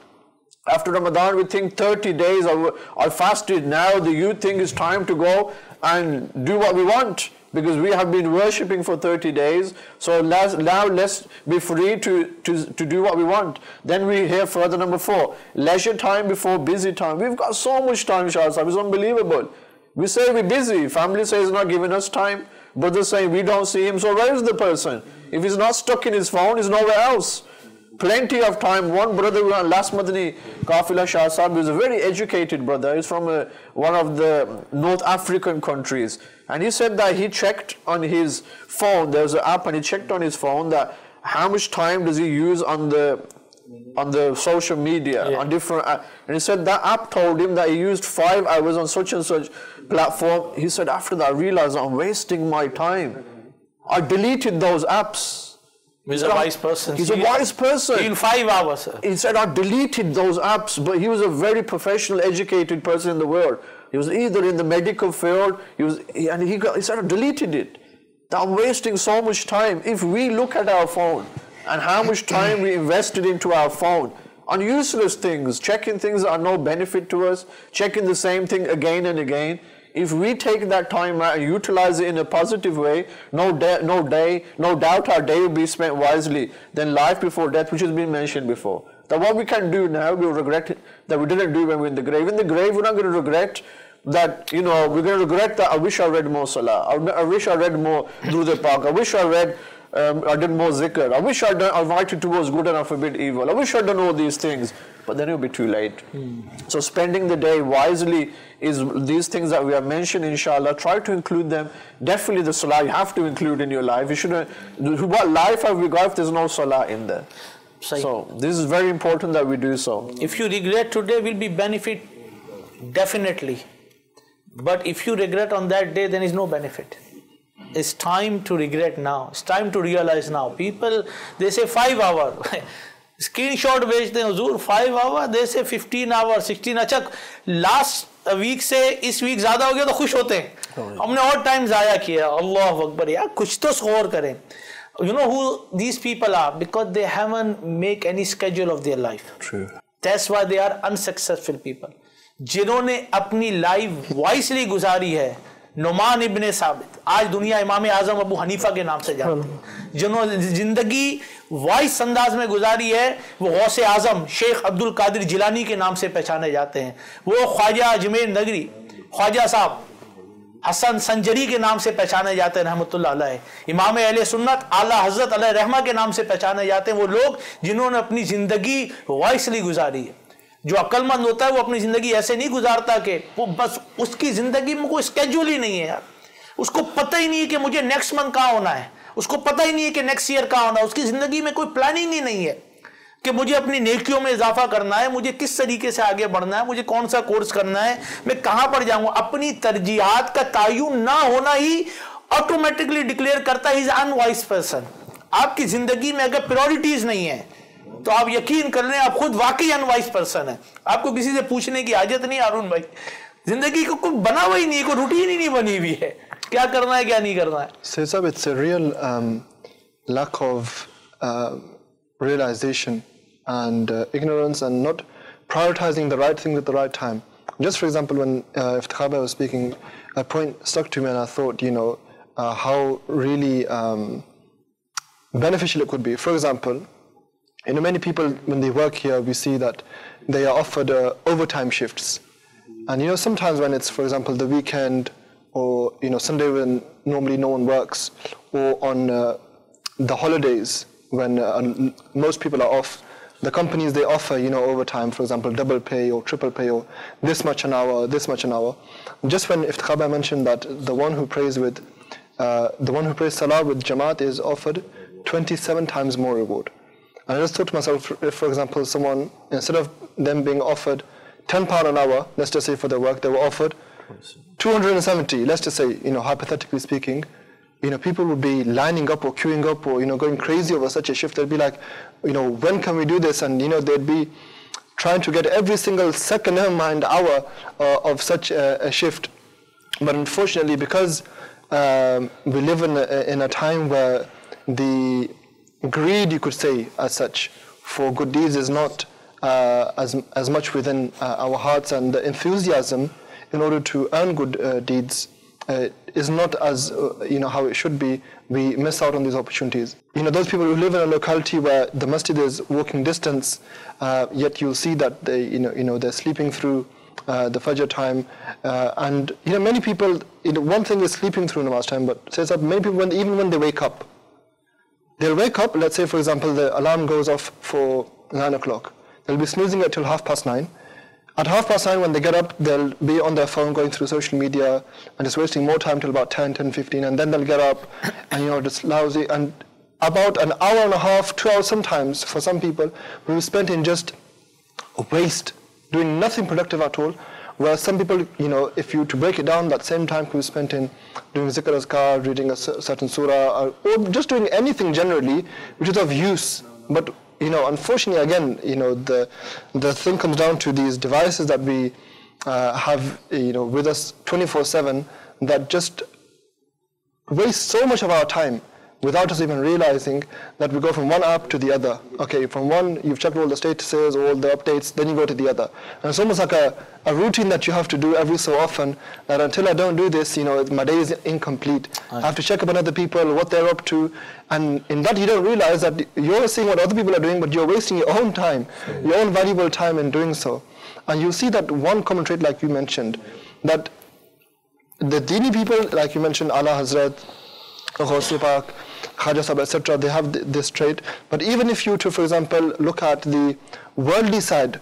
After Ramadan we think 30 days I fasted, now the youth think it's time to go and do what we want, because we have been worshipping for 30 days, so now let's be free to do what we want. Then we hear further number 4, leisure time before busy time. We've got so much time, Shah Sahib, it's unbelievable. We say we're busy, family says not giving us time, brothers saying we don't see him, so where is the person? If he's not stuck in his phone, he's nowhere else. Plenty of time. One brother last Madani Kafila Shah Sahib was a very educated brother. He's from one of the North African countries, and he said that he checked on his phone, there's an app, and he checked on his phone that how much time does he use on the social media, on different and he said that app told him that he used 5 hours on such and such platform. He said after that I realized I'm wasting my time. I deleted those apps. He's a wise person. He's a wise person. In 5 hours, sir. He said, I deleted those apps, but he was a very professional, educated person in the world. He was either in the medical field, he said, I deleted it. I'm wasting so much time. If we look at our phone and how much time we invested into our phone on useless things, checking things that are no benefit to us, checking the same thing again and again, if we take that time out and utilize it in a positive way, no doubt our day will be spent wisely than life before death, which has been mentioned before. That what we can do now, we'll regret it, that we didn't do when we're in the grave. In the grave, we're not going to regret that, we're going to regret that I wish I read more salah, I wish I read more Durud Pak, I wish I read, I did more zikr, I wish I'd invited towards good and I forbid evil, I wish I'd done all these things, but then it'll be too late. So spending the day wisely is these things that we have mentioned, inshallah, try to include them. Definitely the salah you have to include in your life. You shouldn't, what life have we got if there's no salah in there? So this is very important that we do so. If you regret today, will be benefit, definitely. But if you regret on that day, then is no benefit. It's time to regret now. It's time to realize now. People, they say 5 hours. Screenshot भेजते हैं हुजूर 5 hours, they say 15 hours, 16. अच्छा last week से इस week ज्यादा हो गया तो खुश होते हैं, हमने और टाइम जाया किया. अल्लाह अकबर, यार कुछ तो स्कोर करें. You know who these people are? Because they haven't make any schedule of their life. True. That's why they are unsuccessful people. जिन्होंने अपनी लाइफ वाइसली गुजारी है, नुमान इब्ने साबित, आज दुनिया इमाम आजम अबू हनीफा के नाम से जानती है. जिन्होंने जिंदगी वाइस अंदाज में गुजारी है, वो गौसे आजम शेख अब्दुल कादिर जिलानी के नाम से पहचाने जाते हैं. वो ख्वाजा अजमेर नगरी ख्वाजा साहब, हसन संजरी के नाम से पहचाने जाते हैं रहमतुल्लाह अलैह। इमाम अहले सुन्नत आला हजरत अलैह रहमा के नाम से पहचाने जाते हैं वो लोग जिन्होंने अपनी जिंदगी वाइसली गुजारी है। जो अक्लमंद होता है वो अपनी जिंदगी ऐसे नहीं गुजारता कि वो बस उसकी जिंदगी में कोई स्केड्यूल ही नहीं है यार, उसको पता ही नहीं है कि मुझे नेक्स्ट मंथ कहाँ होना है, उसको पता ही नहीं है कि नेक्स्ट ईयर कहाँ होना है, उसकी जिंदगी में कोई प्लानिंग ही नहीं है कि मुझे अपनी नेकियों में इजाफा करना है, मुझे किस तरीके से आगे बढ़ना है, मुझे कौन सा कोर्स करना है, मैं कहां पर जाऊंगा। अपनी तरजीहात का तायुन ना होना ही ऑटोमेटिकली डिक्लेयर करता है इज अनवाइज पर्सन। आपकी जिंदगी में अगर प्रायोरिटीज नहीं है तो आप यकीन कर लें आप खुद वाकई अनवाइज पर्सन है। आपको किसी से पूछने की हाजत नहीं अरुण भाई, जिंदगी को कुछ बना हुआ ही नहीं, कोई रूटीन ही नहीं बनी हुई है, क्या करना है क्या नहीं करना है। Sayyid, it's a real lack of realization and ignorance and not prioritizing the right thing at the right time. Just for example, when Iftikhar was speaking, a point stuck to me and I thought, how really beneficial it could be. For example, many people when they work here, we see that they are offered overtime shifts. And sometimes when it's, for example, the weekend or Sunday when normally no one works, or on the holidays when most people are off, the companies, they offer overtime, for example, double pay or triple pay or this much an hour, this much an hour. Just when Iftikhar mentioned that the one who prays salah with Jamaat is offered 27 times more reward. And I just thought to myself, if for example someone, instead of them being offered £10 an hour, let's just say for their work, they were offered 270, let's just say, hypothetically speaking, people would be lining up or queuing up or, going crazy over such a shift. They'd be like, when can we do this? And, they'd be trying to get every single second, never mind hour of such a shift. But unfortunately, because we live in a time where the greed, you could say, as such, for good deeds is not as much within our hearts, and the enthusiasm in order to earn good deeds is not as how it should be. We miss out on these opportunities. Those people who live in a locality where the masjid is walking distance, yet you'll see that they they're sleeping through the Fajr time, and many people, one thing is sleeping through namaz time, but says that many people, even when they wake up, they'll wake up, let's say for example the alarm goes off for 9 o'clock, they'll be snoozing it till 9:30. At 9:30 when they get up, they'll be on their phone going through social media and just wasting more time till about 10:15, and then they'll get up and just lousy, and about an hour and a half, 2 hours sometimes for some people will be spent in just waste, doing nothing productive at all. Whereas some people, if you to break it down, that same time could be spent in doing zikr azkar, reading a certain surah, or just doing anything generally which is of use. But unfortunately, again, the thing comes down to these devices that we have, with us 24/7, that just waste so much of our time without us even realizing that we go from one app to the other. Okay, from one, you've checked all the statuses, all the updates, then you go to the other. And it's almost like a routine that you have to do every so often, that until I don't do this, my day is incomplete. I have to check up on other people, what they're up to, and in that you don't realize that you're seeing what other people are doing, but you're wasting your own time, your own valuable time in doing so. And you see that one common trait, like you mentioned, that the Dini people, like you mentioned, Ala Hazrat, Ghaus Pak, Khaja Sahib, etc., they have this trait. But even if you, for example, look at the worldly side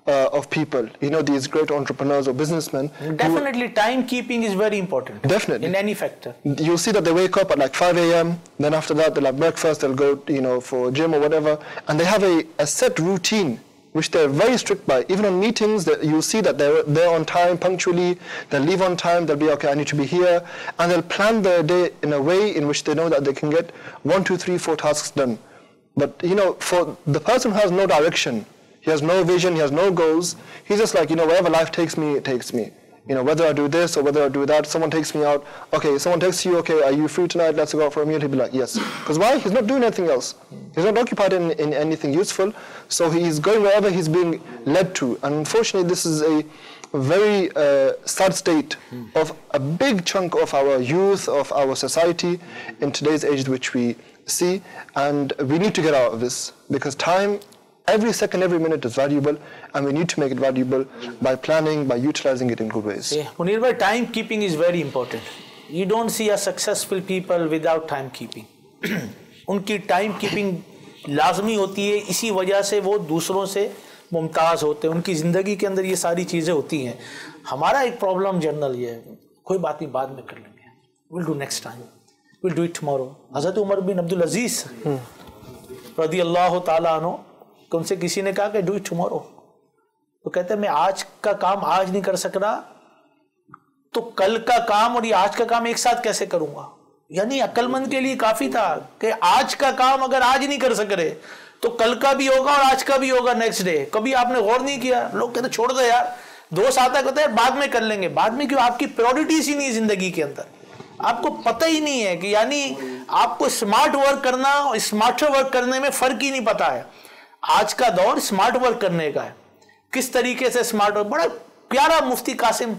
of people, these great entrepreneurs or businessmen. Definitely, timekeeping is very important. Definitely. In any factor. You'll see that they wake up at like 5 a.m., then after that they'll have breakfast, they'll go, for gym or whatever, and they have a set routine, which they're very strict by. Even on meetings, you'll see that they're on time, punctually, they'll leave on time, they'll be, okay, I need to be here, and they'll plan their day in a way in which they know that they can get 1, 2, 3, 4 tasks done. But, for the person who has no direction, he has no vision, he has no goals, he's just like, wherever life takes me, it takes me. Whether I do this or whether I do that, someone takes me out, okay, someone texts you, okay, are you free tonight, let's go out for a meal, he'll be like, yes. Because why? He's not doing anything else. He's not occupied in anything useful, so he's going wherever he's being led to. And unfortunately, this is a very sad state of a big chunk of our youth, of our society in today's age which we see, and we need to get out of this, because time Every second, every minute is valuable, and we need to make it valuable by planning, by utilizing it in good ways. Munir bhai, time keeping is very important. You don't see a successful people without time keeping. उनकी time keeping लाजमी होती है, इसी वजह से वो दूसरों से मुमताज़ होते हैं, उनकी ज़िंदगी के अंदर ये सारी चीज़ें होती हैं. हमारा एक प्रॉब्लम जनरल ये है, कोई बात नहीं, बाद में कर लेंगे, we'll do next time, we'll do it tomorrow. हज़रत उमर बिन अब्दुल अजीज़ रज़ी अल्लाह ताला अन्हु, उनसे किसी ने कहा कि डू इट टुमारो, तो कहते हैं मैं आज का काम आज नहीं कर सक रहा, तो कल का काम और ये आज का काम एक साथ कैसे करूंगा. यानी अक्लमंद के लिए काफी था कि आज का काम अगर आज नहीं कर सक रहे तो कल का भी होगा और आज का भी होगा नेक्स्ट डे. कभी आपने गौर नहीं किया? लोग कहते छोड़ दो यार, दोस्त आता कहते हैं बाद में कर लेंगे. बाद में क्यों? आपकी प्रायोरिटीज ही नहीं जिंदगी के अंदर, आपको पता ही नहीं है कि यानी आपको स्मार्ट वर्क करना और स्मार्टर वर्क करने में फर्क ही नहीं पता है. आज का दौर स्मार्ट वर्क करने का है. किस तरीके से स्मार्ट वर्क, बड़ा प्यारा मुफ्ती कासिम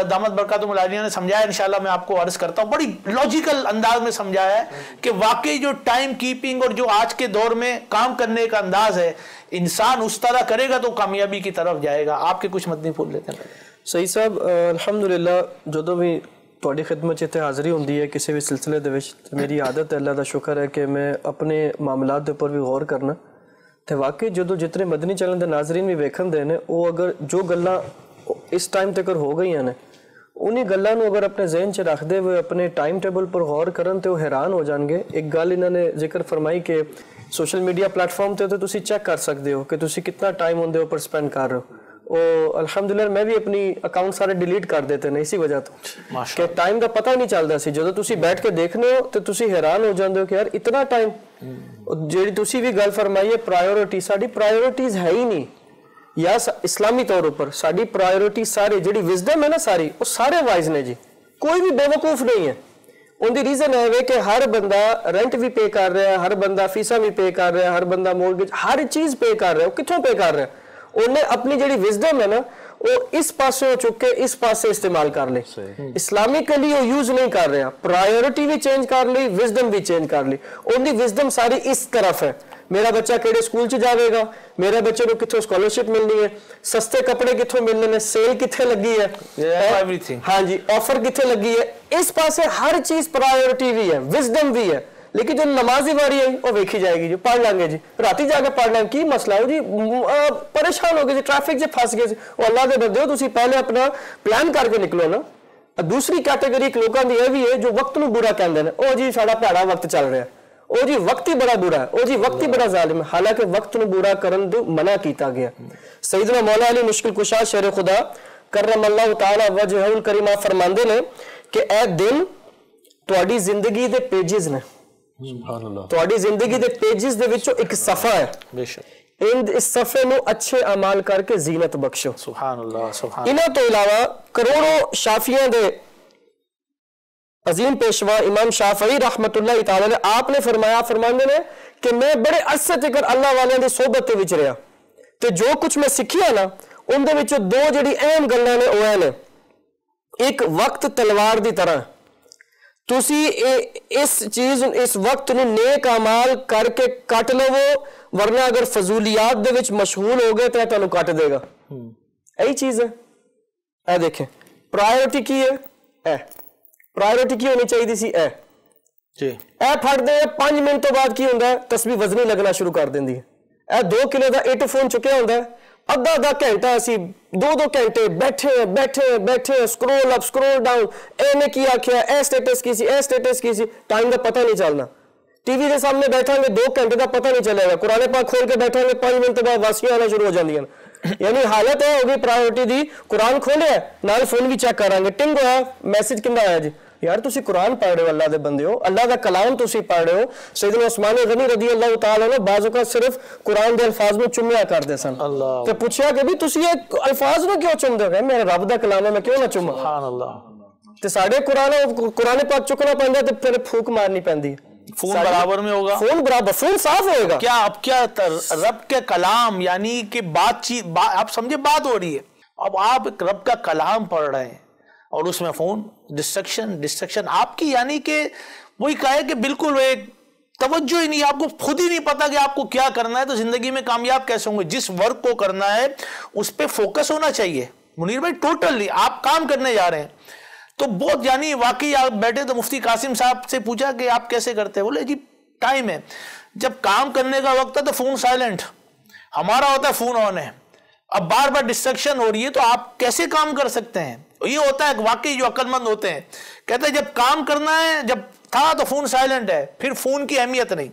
दामद बरकातुहुल आलिया ने समझाया, इंशाल्लाह मैं आपको अर्ज करता हूँ, बड़ी लॉजिकल अंदाज में समझाया है कि वाकई जो टाइम कीपिंग और जो आज के दौर में काम करने का अंदाज है, इंसान उस तरह करेगा तो कामयाबी की तरफ जाएगा. आपके कुछ मत नहीं भूल लेते हैं. सही साहब, अल्हम्दुलिल्लाह ਜਦੋਂ ਵੀ ਤੁਹਾਡੀ ਖਿਦਮਤ 'ਚ ਇੱਥੇ ਹਾਜ਼ਰੀ ਹੁੰਦੀ ਹੈ ਕਿਸੇ ਵੀ ਸਿਲਸਿਲੇ ਦੇ ਵਿੱਚ, ਤੇ ਮੇਰੀ ਆਦਤ ਹੈ, ਅੱਲਾ ਦਾ ਸ਼ੁਕਰ ਹੈ ਕਿ ਮੈਂ ਆਪਣੇ ਮਾਮਲਾਤ ਦੇ ਉੱਪਰ ਵੀ ਗੌਰ ਕਰਨਾ. ਤੇ ਵਾਕਈ ਜਦੋਂ ਜਿਤਨੇ ਮਦਨੀ ਚੈਨਲ ਦੇ ਨਾਜ਼ਰੀਨ ਵੀ ਵੇਖਣਦੇ ਨੇ, ਉਹ ਅਗਰ ਜੋ ਗੱਲਾਂ ਇਸ ਟਾਈਮ ਤੱਕ ਹੋ ਗਈਆਂ ਨੇ, ਉਨੀ ਗੱਲਾਂ ਨੂੰ ਅਗਰ ਆਪਣੇ ਜ਼ਿਹਨ 'ਚ ਰੱਖਦੇ ਹੋਏ ਆਪਣੇ ਟਾਈਮ ਟੇਬਲ ਪਰ ਗੌਰ ਕਰਨ ਤੇ ਉਹ ਹੈਰਾਨ ਹੋ ਜਾਣਗੇ. ਇੱਕ ਗੱਲ ਇਹਨਾਂ ਨੇ ਜ਼ਿਕਰ ਫਰਮਾਈ ਕਿ ਸੋਸ਼ਲ ਮੀਡੀਆ ਪਲੇਟਫਾਰਮ ਤੇ ਤੁਸੀਂ ਚੈੱਕ ਕਰ ਸਕਦੇ ਹੋ ਕਿ ਤੁਸੀਂ ਕਿੰਨਾ ਟਾਈਮ ਉਹਦੇ ਉੱਪਰ ਸਪੈਂਡ ਕਰ ਰਹੇ ਹੋ. ਉਹ ਅਲਹਮਦੁਲਿਲਾ ਮੈਂ ਵੀ ਆਪਣੀ ਅਕਾਊਂਟ ਸਾਰੇ ਡਿਲੀਟ ਕਰ ਦਿੱਤੇ ਨੇ ਇਸੇ ਵਜ੍ਹਾ ਤੋਂ ਕਿ ਟਾਈਮ ਦਾ ਪਤਾ ਨਹੀਂ ਚੱਲਦਾ ਸੀ. ਜਦੋਂ ਤੁਸੀਂ ਬੈਠ ਕੇ ਦੇਖਦੇ ਹੋ ਤੇ ਤੁਸੀਂ ਹੈਰਾਨ ਹੋ ਜਾਂਦੇ ਹੋ ਕਿ ਯਾਰ ਇਤਨਾ ਟਾਈਮ. ਜਿਹੜੀ ਤੁਸੀਂ ਵੀ ਗੱਲ ਫਰਮਾਈ ਹੈ ਪ੍ਰਾਇੋਰਿਟੀ, ਸਾਡੀ ਪ੍ਰਾਇੋਰਿਟੀਜ਼ ਹੈ ਹੀ ਨਹੀਂ. ਜਾਂ ਇਸਲਾਮੀ ਤੌਰ ਉੱਪਰ ਸਾਡੀ ਪ੍ਰਾਇੋਰਿਟੀ ਸਾਰੇ ਜਿਹੜੀ ਵਿਜ਼ਡਮ ਹੈ ਨਾ ਸਾਰੀ, ਉਹ ਸਾਰੇ ਵਾਈਜ਼ ਨੇ ਜੀ, ਕੋਈ ਵੀ ਬੇਵਕੂਫ ਨਹੀਂ ਹੈ. ਉਹਦੀ ਰੀਜ਼ਨ ਹੈ ਵੇ ਕਿ ਹਰ ਬੰਦਾ ਰੈਂਟ ਵੀ ਪੇ ਕਰ ਰਿਹਾ, ਹਰ ਬੰਦਾ ਫੀਸਾਂ ਵੀ ਪੇ ਕਰ ਰਿਹਾ, ਹਰ ਬੰਦਾ ਮੋਰਗੇਜ, ਹਰ ਚੀਜ਼ ਪੇ ਕਰ ਰਿਹਾ. ਉਹ ਕਿੱਥੋਂ ਪੇ ਕਰ ਰਿਹਾ? ਉਹਨੇ ਆਪਣੀ ਜਿਹੜੀ ਵਿਜ਼ਡਮ ਹੈ ਨਾ ਉਹ ਇਸ ਪਾਸੇ ਚੁੱਕ ਕੇ ਇਸ ਪਾਸੇ ਇਸਤੇਮਾਲ ਕਰ ਲਈ. ਇਸਲਾਮਿਕਲੀ ਉਹ ਯੂਜ਼ ਨਹੀਂ ਕਰ ਰਿਹਾ. ਪ੍ਰਾਇੋਰਿਟੀ ਵੀ ਚੇਂਜ ਕਰ ਲਈ, ਵਿਜ਼ਡਮ ਵੀ ਚੇਂਜ ਕਰ ਲਈ. ਉਹਦੀ ਵਿਜ਼ਡਮ ਸਾਰੀ ਇਸ ਤਰਫ ਹੈ, ਮੇਰਾ ਬੱਚਾ ਕਿਹੜੇ ਸਕੂਲ 'ਚ ਜਾਵੇਗਾ, ਮੇਰੇ ਬੱਚੇ ਨੂੰ ਕਿੱਥੋਂ ਸਕਾਲਰਸ਼ਿਪ ਮਿਲਣੀ ਹੈ, ਸਸਤੇ ਕੱਪੜੇ ਕਿੱਥੋਂ ਮਿਲਣੇ ਨੇ, ਸੇਲ ਕਿੱਥੇ ਲੱਗੀ ਹੈ, ਹਾਂਜੀ ਆਫਰ ਕਿੱਥੇ ਲੱਗੀ ਹੈ. ਇਸ ਪਾਸੇ ਹਰ ਚੀਜ਼ ਪ੍ਰਾਇੋਰਿਟੀ ਵੀ ਹੈ, ਵਿਜ਼ਡਮ ਵੀ ਹੈ. लेकिन जो नमाजी वारी है वो वेखी जाएगी जी, पढ़ लेंगे जी, राती जाके पढ़ लेंगे, की मसला हो जी, परेशान हो गए जी, ट्रैफिक से फस गए जी. अल्लाह के बंदे हो, तुसी पहले अपना प्लान करके निकलो ना. दूसरी कैटेगरी लोगों की यह भी है जो वक्त नूं बुरा कहते हैं, ओ जी साडा भैड़ा वक्त चल रहा है, ओ जी वक्त ही बड़ा बुरा है, ओ जी वक्त ही बड़ा जालिम है. हालांकि वक्त नूं बुरा करन तो मना किया गया. सैयदना मौला अली मुश्किल कुशा शेर खुदा करमल्लाहु ताला वजहुल करीम फरमांदे ने कि ए दिन तुहाडी जिंदगी दे पेजेस ने, ਤੁਹਾਡੀ ਜ਼ਿੰਦਗੀ ਦੇ ਪੇजेस ਦੇ ਵਿੱਚੋਂ ਇੱਕ ਸਫਾ ਹੈ. ਬੇਸ਼ੱਕ ਇਸ ਸਫੇ ਨੂੰ ਅੱਛੇ ਅਮਾਲ ਕਰਕੇ ਜ਼ੀਨਤ ਬਖਸ਼ੋ. ਸੁਭਾਨ ਅੱਲਾਹ, ਸੁਭਾਨ. ਇਹਨਾਂ ਤੋਂ ਇਲਾਵਾ ਕਰੋੜੋਂ ਸ਼ਾਫੀਆਂ ਦੇ ਅਜ਼ੀਮ ਪੇਸ਼ਵਾ ਇਮਾਮ ਸ਼ਾਫਈ ਰਹਿਮਤੁल्लाह ਤਾਲਾ ਨੇ ਆਪ ਨੇ ਫਰਮਾਇਆ, ਫਰਮਾਉਂਦੇ ਨੇ ਕਿ ਮੈਂ ਬੜੇ ਅਰਸੇ ਤੱਕ ਅੱਲਾਹ ਵਾਲਿਆਂ ਦੀ ਸੋਹਬਤ ਦੇ ਵਿੱਚ ਰਿਹਾ ਤੇ ਜੋ ਕੁਝ ਮੈਂ ਸਿੱਖਿਆ ਨਾ ਉਹਦੇ ਵਿੱਚੋਂ ਦੋ ਜਿਹੜੀ ਅਹਿਮ ਗੱਲਾਂ ਨੇ ਉਹ ਹੈ ਨੇ. ਇੱਕ ਵਕਤ ਤਲਵਾਰ ਦੀ ਤਰ੍ਹਾਂ, ਤੁਸੀਂ ਇਸ ਚੀਜ਼ ਇਸ ਵਕਤ ਨੂੰ ਨੇਕ ਅਮਾਲ ਕਰਕੇ ਕੱਟ ਲਵੋ, ਵਰਨਾ ਅਗਰ ਫਜ਼ੂਲੀਆਤ ਦੇ ਵਿੱਚ ਮਸ਼ਗੂਲ ਹੋ ਗਏ ਤਾਂ ਤੁਹਾਨੂੰ ਕੱਟ ਦੇਗਾ. ਇਹੀ ਚੀਜ਼ ਹੈ. ਇਹ ਦੇਖੇ ਪ੍ਰਾਇੋਰਿਟੀ ਕੀ ਹੈ, ਇਹ ਪ੍ਰਾਇੋਰਿਟੀ ਕੀ ਹੋਣੀ ਚਾਹੀਦੀ ਸੀ, ਇਹ ਜੀ ਇਹ ਫੜਦੇ 5 ਮਿੰਟ ਤੋਂ ਬਾਅਦ ਕੀ ਹੁੰਦਾ, ਤਸਬੀਹ ਵਜ਼ਨੀ ਲੱਗਣਾ ਸ਼ੁਰੂ ਕਰ ਦਿੰਦੀ ਹੈ. ਇਹ 2 ਕਿਲੋ ਦਾ ਇੱਟ ਫੋਨ ਚੁੱਕਿਆ ਹੁੰਦਾ, ਅੱਧਾ ਘੰਟਾ ਅਸੀਂ 2 ਘੰਟੇ ਬੈਠੇ ਸਕਰੋਲ ਅਪ ਸਕਰੋਲ ਡਾਊਨ, ਇਹਨੇ ਕੀ ਆਖਿਆ, ਇਹ ਸਟੇਟਸ ਕੀ ਸੀ, ਇਹ ਸਟੇਟਸ ਕੀ ਸੀ, ਟਾਈਮ ਦਾ ਪਤਾ ਨਹੀਂ ਚੱਲਣਾ. टीवी के सामने बैठांगे 2 घंटे का पता नहीं चलेगा, कुरान पाक खोल के बैठांगे 5 मिनट बाद वासियां आना शुरू हो जांदियां. यानी हालत है होगी प्रायोरिटी दी, कुरान खोलिया नाल फोन भी चेक करांगे, टिंग होया मैसेज किंदा आया जी, यार तुसी कुरान पढ़ रहे हो, अल्लाह दे बंदे हो, अल्लाह दा कलाम तुसी पढ़ रहे हो. सैयदना उस्मान गनी रज़ी अल्लाह तआला ने बाज़ औक़ात सिर्फ कुरान दे अल्फाज में चुम्या करदे सन. ते पूछया कि भी तुसी ये अल्फाज नु क्यों चुमदे हो? मेरे रब दा कलाम है, मैं क्यों ना चुमा. सुभान अल्लाह. ते साडे कुरान पाक चुकना पैंदा ते फिर फूक मारनी पैंदी है. फोन बराबर में होगा, फोन बराबर, फोन साफ होएगा. क्या अब क्या रब के कलाम यानी कि बातचीत आप समझे बात हो रही है, अब आप रब का कलाम पढ़ रहे हैं और उसमें फोन डिस्ट्रक्शन आपकी, यानी कि वही कहे कि बिल्कुल एक توجہ ہی نہیں, آپ کو خود ہی نہیں پتا کہ آپ کو کیا کرنا ہے, تو زندگی میں کامیاب کیسے ہوں گے؟ جس ورک کو کرنا ہے اس پہ فوکس ہونا چاہیے. منیر بھائی ٹوٹلی آپ کام کرنے جا رہے ہیں تو بہت, یعنی واقعی آپ بیٹھے تو مفتی قاسم صاحب سے پوچھا کہ آپ کیسے کرتے ہیں, بولے جی ٹائم ہے, جب کام کرنے کا وقت ہے تو فون سائلنٹ, ہمارا ہوتا ہے فون آن ہے, اب بار بار ڈسٹریکشن ہو رہی ہے تو آپ کیسے کام کر سکتے ہیں؟ یہ ہوتا ہے واقعی جو عقل مند ہوتے ہیں, کہتے ہیں جب کام کرنا ہے, جب تھا تو فون سائلنٹ ہے, پھر فون کی اہمیت نہیں,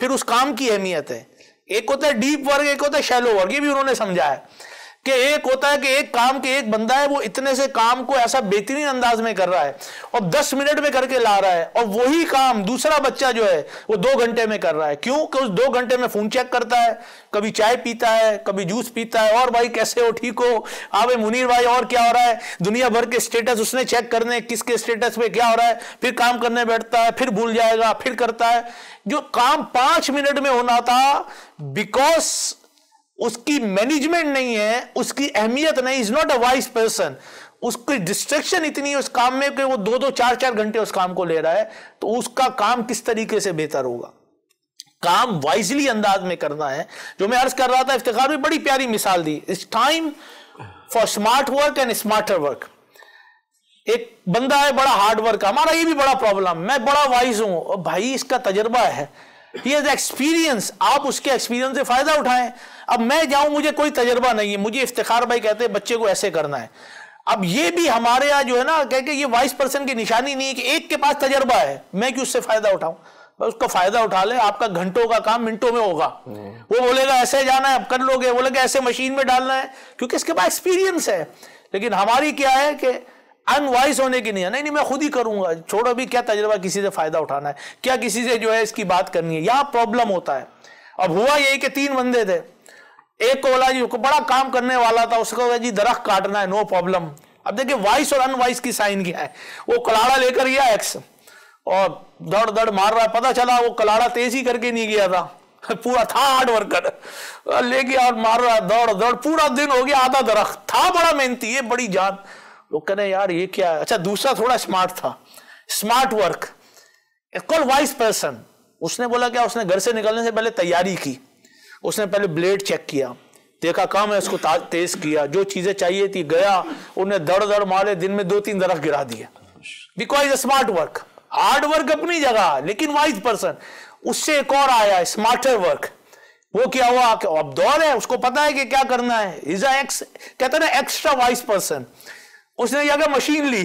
پھر اس کام کی اہمیت ہے. ایک ہوتا ہے ڈیپ ورک, ایک ہوتا ہے شیلو ورک. یہ بھی انہوں نے سمجھا ہے کہ ایک ہوتا ہے کہ ایک کام کے ایک بندہ ہے وہ اتنے سے کام کو ایسا بہترین انداز میں کر رہا ہے اور 10 منٹ میں کر کے لا رہا ہے, اور وہی کام دوسرا بچہ جو ہے وہ 2 گھنٹے میں کر رہا ہے. کیوں کہ اس 2 گھنٹے میں فون چیک کرتا ہے, کبھی چائے پیتا ہے, کبھی جوس پیتا ہے, اور بھائی کیسے ہو, ٹھیک ہو, آپ منیر بھائی اور کیا ہو رہا ہے, دنیا بھر کے سٹیٹس اس نے چیک کرنے, کس کے سٹیٹس پہ کیا ہو رہا ہے, پھر کام کرنے بیٹھتا ہے, پھر بھول جائے گا, پھر کرتا ہے. جو کام 5 منٹ میں ہونا تھا, بیکاز اس کی مینجمنٹ نہیں ہے, اس کی اہمیت نہیں, is not a wise person, اس کی ڈسٹریکشن اتنی ہے اس کام میں کہ وہ 2-2 4-4 گھنٹے اس کام کو لے رہا ہے, تو اس کا کام کس طریقے سے بہتر ہوگا؟ کام وائزلی انداز میں کرنا ہے. جو میں عرض کر رہا تھا, افتخار میں بڑی پیاری مثال دی, it's time for smart work and smarter work. ایک بندہ ہے بڑا ہارڈ ورک, ہمارا یہ بھی بڑا پرابلم, میں بڑا وائز ہوں, بھائی اس کا تجربہ ہے, he has experience, آپ اس کے ایکسپیرینس سے فائدہ اٹھائیں. اب میں جاؤں, مجھے کوئی تجربہ نہیں ہے, مجھے افتخار بھائی کہتے ہیں بچے کو ایسے کرنا ہے. اب یہ بھی ہمارے یہاں جو ہے نا, کہ یہ وائس پرسن کی نشانی نہیں ہے کہ ایک کے پاس تجربہ ہے, میں کیوں اس سے فائدہ اٹھاؤں؟ بس اس کا فائدہ اٹھا لیں, آپ کا گھنٹوں کا کام منٹوں میں ہوگا. وہ بولے گا ایسے جانا ہے, اب کر لو گے, بولے گا ایسے مشین میں ڈالنا ہے, کیونکہ اس کے پاس ایکسپیرینس ہے. لیکن ہماری کیا ہے کہ ان وائز ہونے کی نہیں ہے, نہیں میں خود ہی کروں گا, چھوڑو بھی کیا تجربہ کسی سے فائدہ اٹھانا ہے, کیا کسی سے جو ہے اس کی بات کرنی ہے. یہاں پرابلم ہوتا ہے. اب ہوا یہی کہ 3 بندے تھے, ایک کو بولا جی بڑا کام کرنے والا تھا, اس کو بولا جی درخت کاٹنا ہے, نو پرابلم. اب دیکھیں وائس اور ان وائس کی سائن کیا ہے. وہ کلاڑا لے کر گیا ایکس اور دوڑ مار رہا ہے, پتا چلا وہ کلاڑا تیز ہی کر کے نہیں گیا تھا, پورا تھا ہارڈ ورکر, لے گیا اور مار رہا ہے, دوڑ پورا دن ہو گیا, آدھا درخت تھا, بڑا محنتی ہے, بڑی جان. لوگ کہنے یار یہ کیا ہے. اچھا دوسرا تھوڑا اسمارٹ تھا, smart work, call wise person. اس نے بولا کیا, اس نے گھر سے نکلنے سے پہلے تیاری کی, اس نے پہلے بلیڈ چیک کیا, دیکھا کام ہے, اس کو تیز کیا, جو چیزیں چاہیے تھی گیا, انہیں دڑ مارے, دن میں 2-3 درخت گرا دیے. Because smart work, hard work اپنی جگہ, لیکن وائز پرسن. اس سے ایک اور آیا اسمارٹر ورک. وہ کیا ہوا کہ اب دور ہے, اس کو پتا ہے کہ کیا کرنا ہے, کہتے ہیں نا ایکسٹرا وائز پرسن. اس نے جا مشین لی,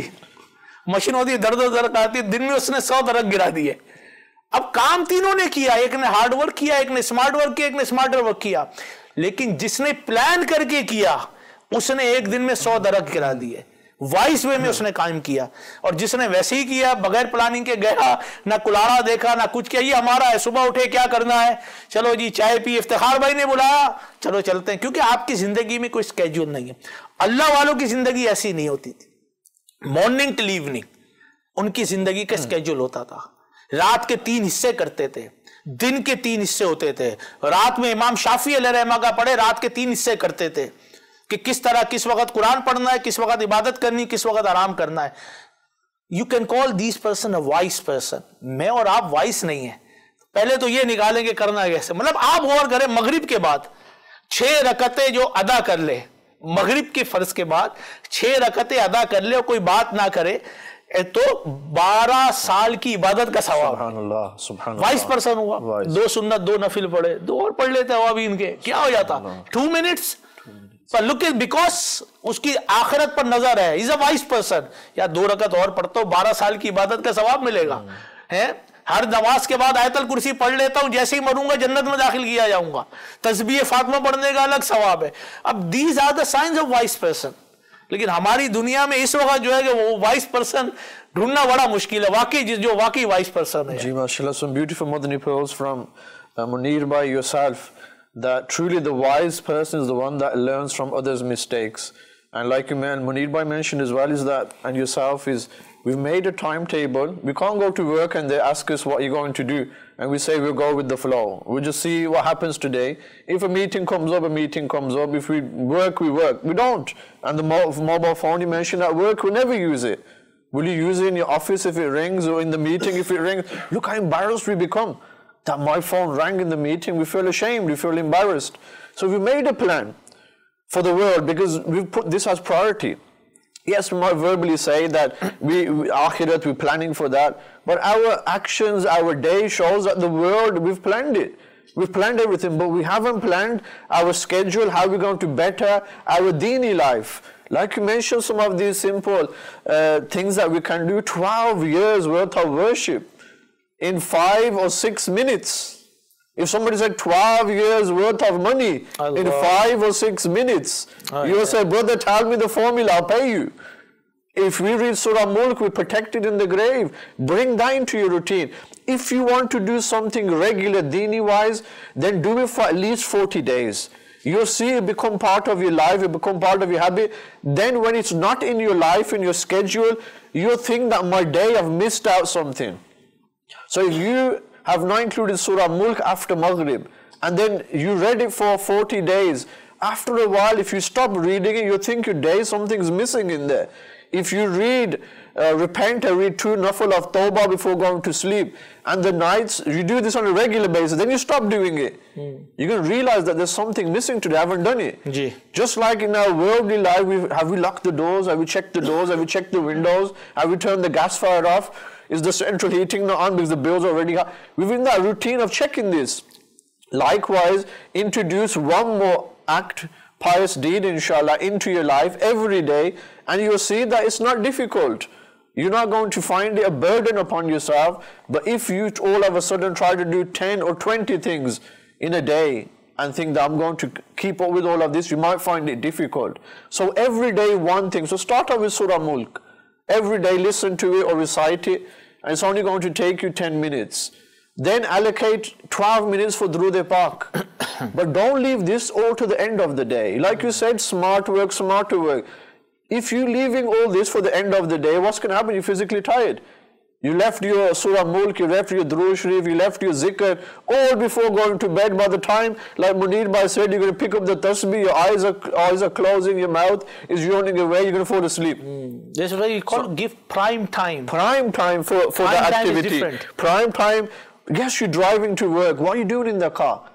مشین ہوتی ہے درد آتی ہے, دن میں اس نے 100 درخت گرا دیے. اب کام تینوں نے کیا, ایک نے ہارڈ ورک کیا, ایک نے اسمارٹ ورک کیا, ایک نے اسمارٹر ورک کیا. لیکن جس نے پلان کر کے کیا اس نے ایک دن میں 100 درخت گرا دیے, وائس وے میں اس نے قائم کیا. اور جس نے ویسے ہی کیا, بغیر پلاننگ کے گیا, نہ کلاڑا دیکھا نہ کچھ کیا, یہ ہمارا ہے, صبح اٹھے کیا کرنا ہے, چلو جی چائے پی, افتخار بھائی نے بلایا چلو چلتے ہیں. کیونکہ آپ کی زندگی میں کوئی اسکیڈول نہیں ہے. اللہ والوں کی زندگی ایسی نہیں ہوتی تھی. مارننگ ٹل ایوننگ ان کی زندگی کا اسکیڈول ہوتا تھا. رات کے 3 حصے کرتے تھے, دن کے 3 حصے ہوتے تھے. رات میں امام شافعی علیہ رحمہ کا پڑھے, رات کے 3 حصے کرتے تھے کہ کس طرح, کس وقت قرآن پڑھنا ہے, کس وقت عبادت کرنی, کس وقت آرام کرنا ہے. You can call this person a wise person. میں اور آپ وائس نہیں ہیں. پہلے تو یہ نکالیں گے کرنا کیسے, مطلب آپ غور کریں, مغرب کے بعد 6 رکعتیں جو ادا کر لے, مغرب کے فرض کے بعد 6 رکعتیں ادا کر لے اور کوئی بات نہ کرے, تو 12 سال کی عبادت کا ثواب. سبحان اللہ, سبحان اللہ. وائس پرسن ہوا, 2 سنت 2 نفل پڑھے, 2 اور پڑھ لیتے ہوا بھی ان کے, کیا ہو جاتا, 2 minutes. Per look at, because اس کی آخرت پر نظر ہے, is a wise person. یا 2 رکعت اور پڑھتا ہوں, 12 سال کی عبادت کا ثواب ملے گا. ہر نماز کے بعد آیت الکرسی پڑھ لیتا ہوں, جیسے ہی مروں گا جنت میں داخل کیا جاؤں گا. تسبیح فاطمہ پڑھنے کا الگ ثواب ہے. اب these are the signs of wise person. لیکن ہماری دنیا میں اس وقت جو ہے کہ وہ وائس پرسن ڈھونڈنا بڑا مشکل ہے, واقعی جو واقعی وائس پرسن ہے. جی ماشاءاللہ, some beautiful Madani pearls from Munir by yourself, that truly the wise person is the one that learns from others' mistakes. And like you Munir bhai mentioned as well, is that, and yourself, is we've made a timetable. We can't go to work and they ask us what you're going to do, and we say we'll go with the flow. We'll just see what happens today. If a meeting comes up, a meeting comes up. If we work, we work. We don't. And the mobile phone you mentioned at work, we never use it. Will you use it in your office if it rings, or in the meeting if it rings? Look how embarrassed we become. that my phone rang in the meeting, we feel ashamed, we feel embarrassed. So we made a plan for the world because we've put this as priority. Yes, we might verbally say that akhirat, we're planning for that, but our actions, our day shows that the world, we've planned it. We've planned everything, but we haven't planned our schedule, how we're going to better our deeni life. Like you mentioned, some of these simple things that we can do, 12 years worth of worship in 5 or 6 minutes. If somebody said 12 years worth of money in 5 or 6 minutes, you say, brother, tell me the formula, I'll pay you. If we read Surah Mulk, we protect it in the grave. Bring that into your routine. If you want to do something regular, deeni wise, then do it for at least 40 days. You'll see it become part of your life, it become part of your habit. Then when it's not in your life, in your schedule, you'll think that my day, I've missed out something. So if you have not included Surah Mulk after Maghrib, and then you read it for 40 days, after a while, if you stop reading it, you think your day, something's missing in there. If you read, repent and read 2 nafal of Tawbah before going to sleep, and the nights, you do this on a regular basis, then you stop doing it. You're going to realize that there's something missing today, I haven't done it. Just like in our worldly life, have we locked the doors, have we checked the doors, have we checked the windows, have we turned the gas fire off? Is the central heating not on because the bills are already high? We've in that routine of checking this. Likewise, introduce one more act, pious deed, inshallah, into your life every day, and you'll see that it's not difficult. You're not going to find it a burden upon yourself. But if you all of a sudden try to do 10 or 20 things in a day and think that I'm going to keep up with all of this, you might find it difficult. So every day one thing. So start off with Surah Mulk. Every day listen to it or recite it, and it's only going to take you 10 minutes. Then allocate 12 minutes for Durood Pak. But don't leave this all to the end of the day. Like you said, smart work, smarter work. If you're leaving all this for the end of the day, what's going to happen? You're physically tired. You left your Surah Mulk, you left your Durood Sharif, you left your Zikr, all before going to bed. By the time, like Munir Bhai said, you're going to pick up the tasbih, your eyes are closing, your mouth is yawning away, you're going to fall asleep. That's why you give prime time. Prime time for the activity. Prime time, yes, you're driving to work. What are you doing in the car?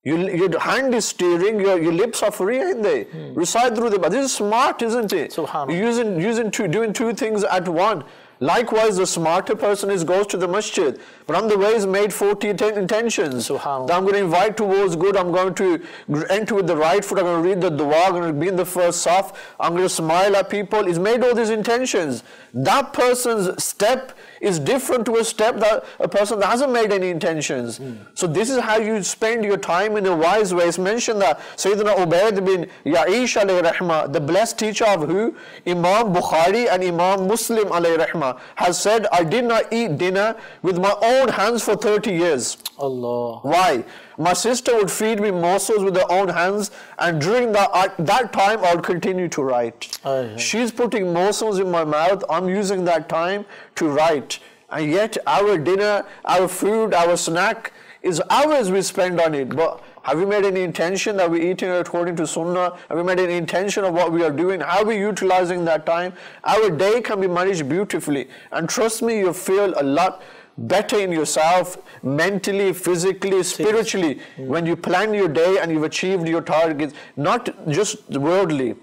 Your hand is steering, your lips are free, ain't they? Recite through them. But this is smart, isn't it? You're doing 2 things at one. Likewise, the smarter person goes to the masjid. But on the way is made 40 intentions. That I'm going to invite towards good, I'm going to enter with the right foot, I'm going to read the dua, I'm going to be in the first saf, I'm going to smile at people. He's made all these intentions. That person's step is different to a step that a person that hasn't made any intentions. So this is how you spend your time in a wise way. It's mentioned that Sayyidina Ubayd bin Ya'ish alayhi rahmah, the blessed teacher of who? Imam Bukhari and Imam Muslim alayhi rahmah, has said, I did not eat dinner with my own hands for 30 years. Allah. Why? My sister would feed me morsels with her own hands, and during that time I would continue to write. She's putting morsels in my mouth, I'm using that time to write. And yet our dinner, our food, our snack is hours we spend on it. But have we made any intention that we're eating according to Sunnah? Have we made any intention of what we are doing? How are we utilizing that time? Our day can be managed beautifully. And trust me, you'll feel a lot better in yourself, mentally, physically, spiritually, when you plan your day and you've achieved your targets, not just worldly,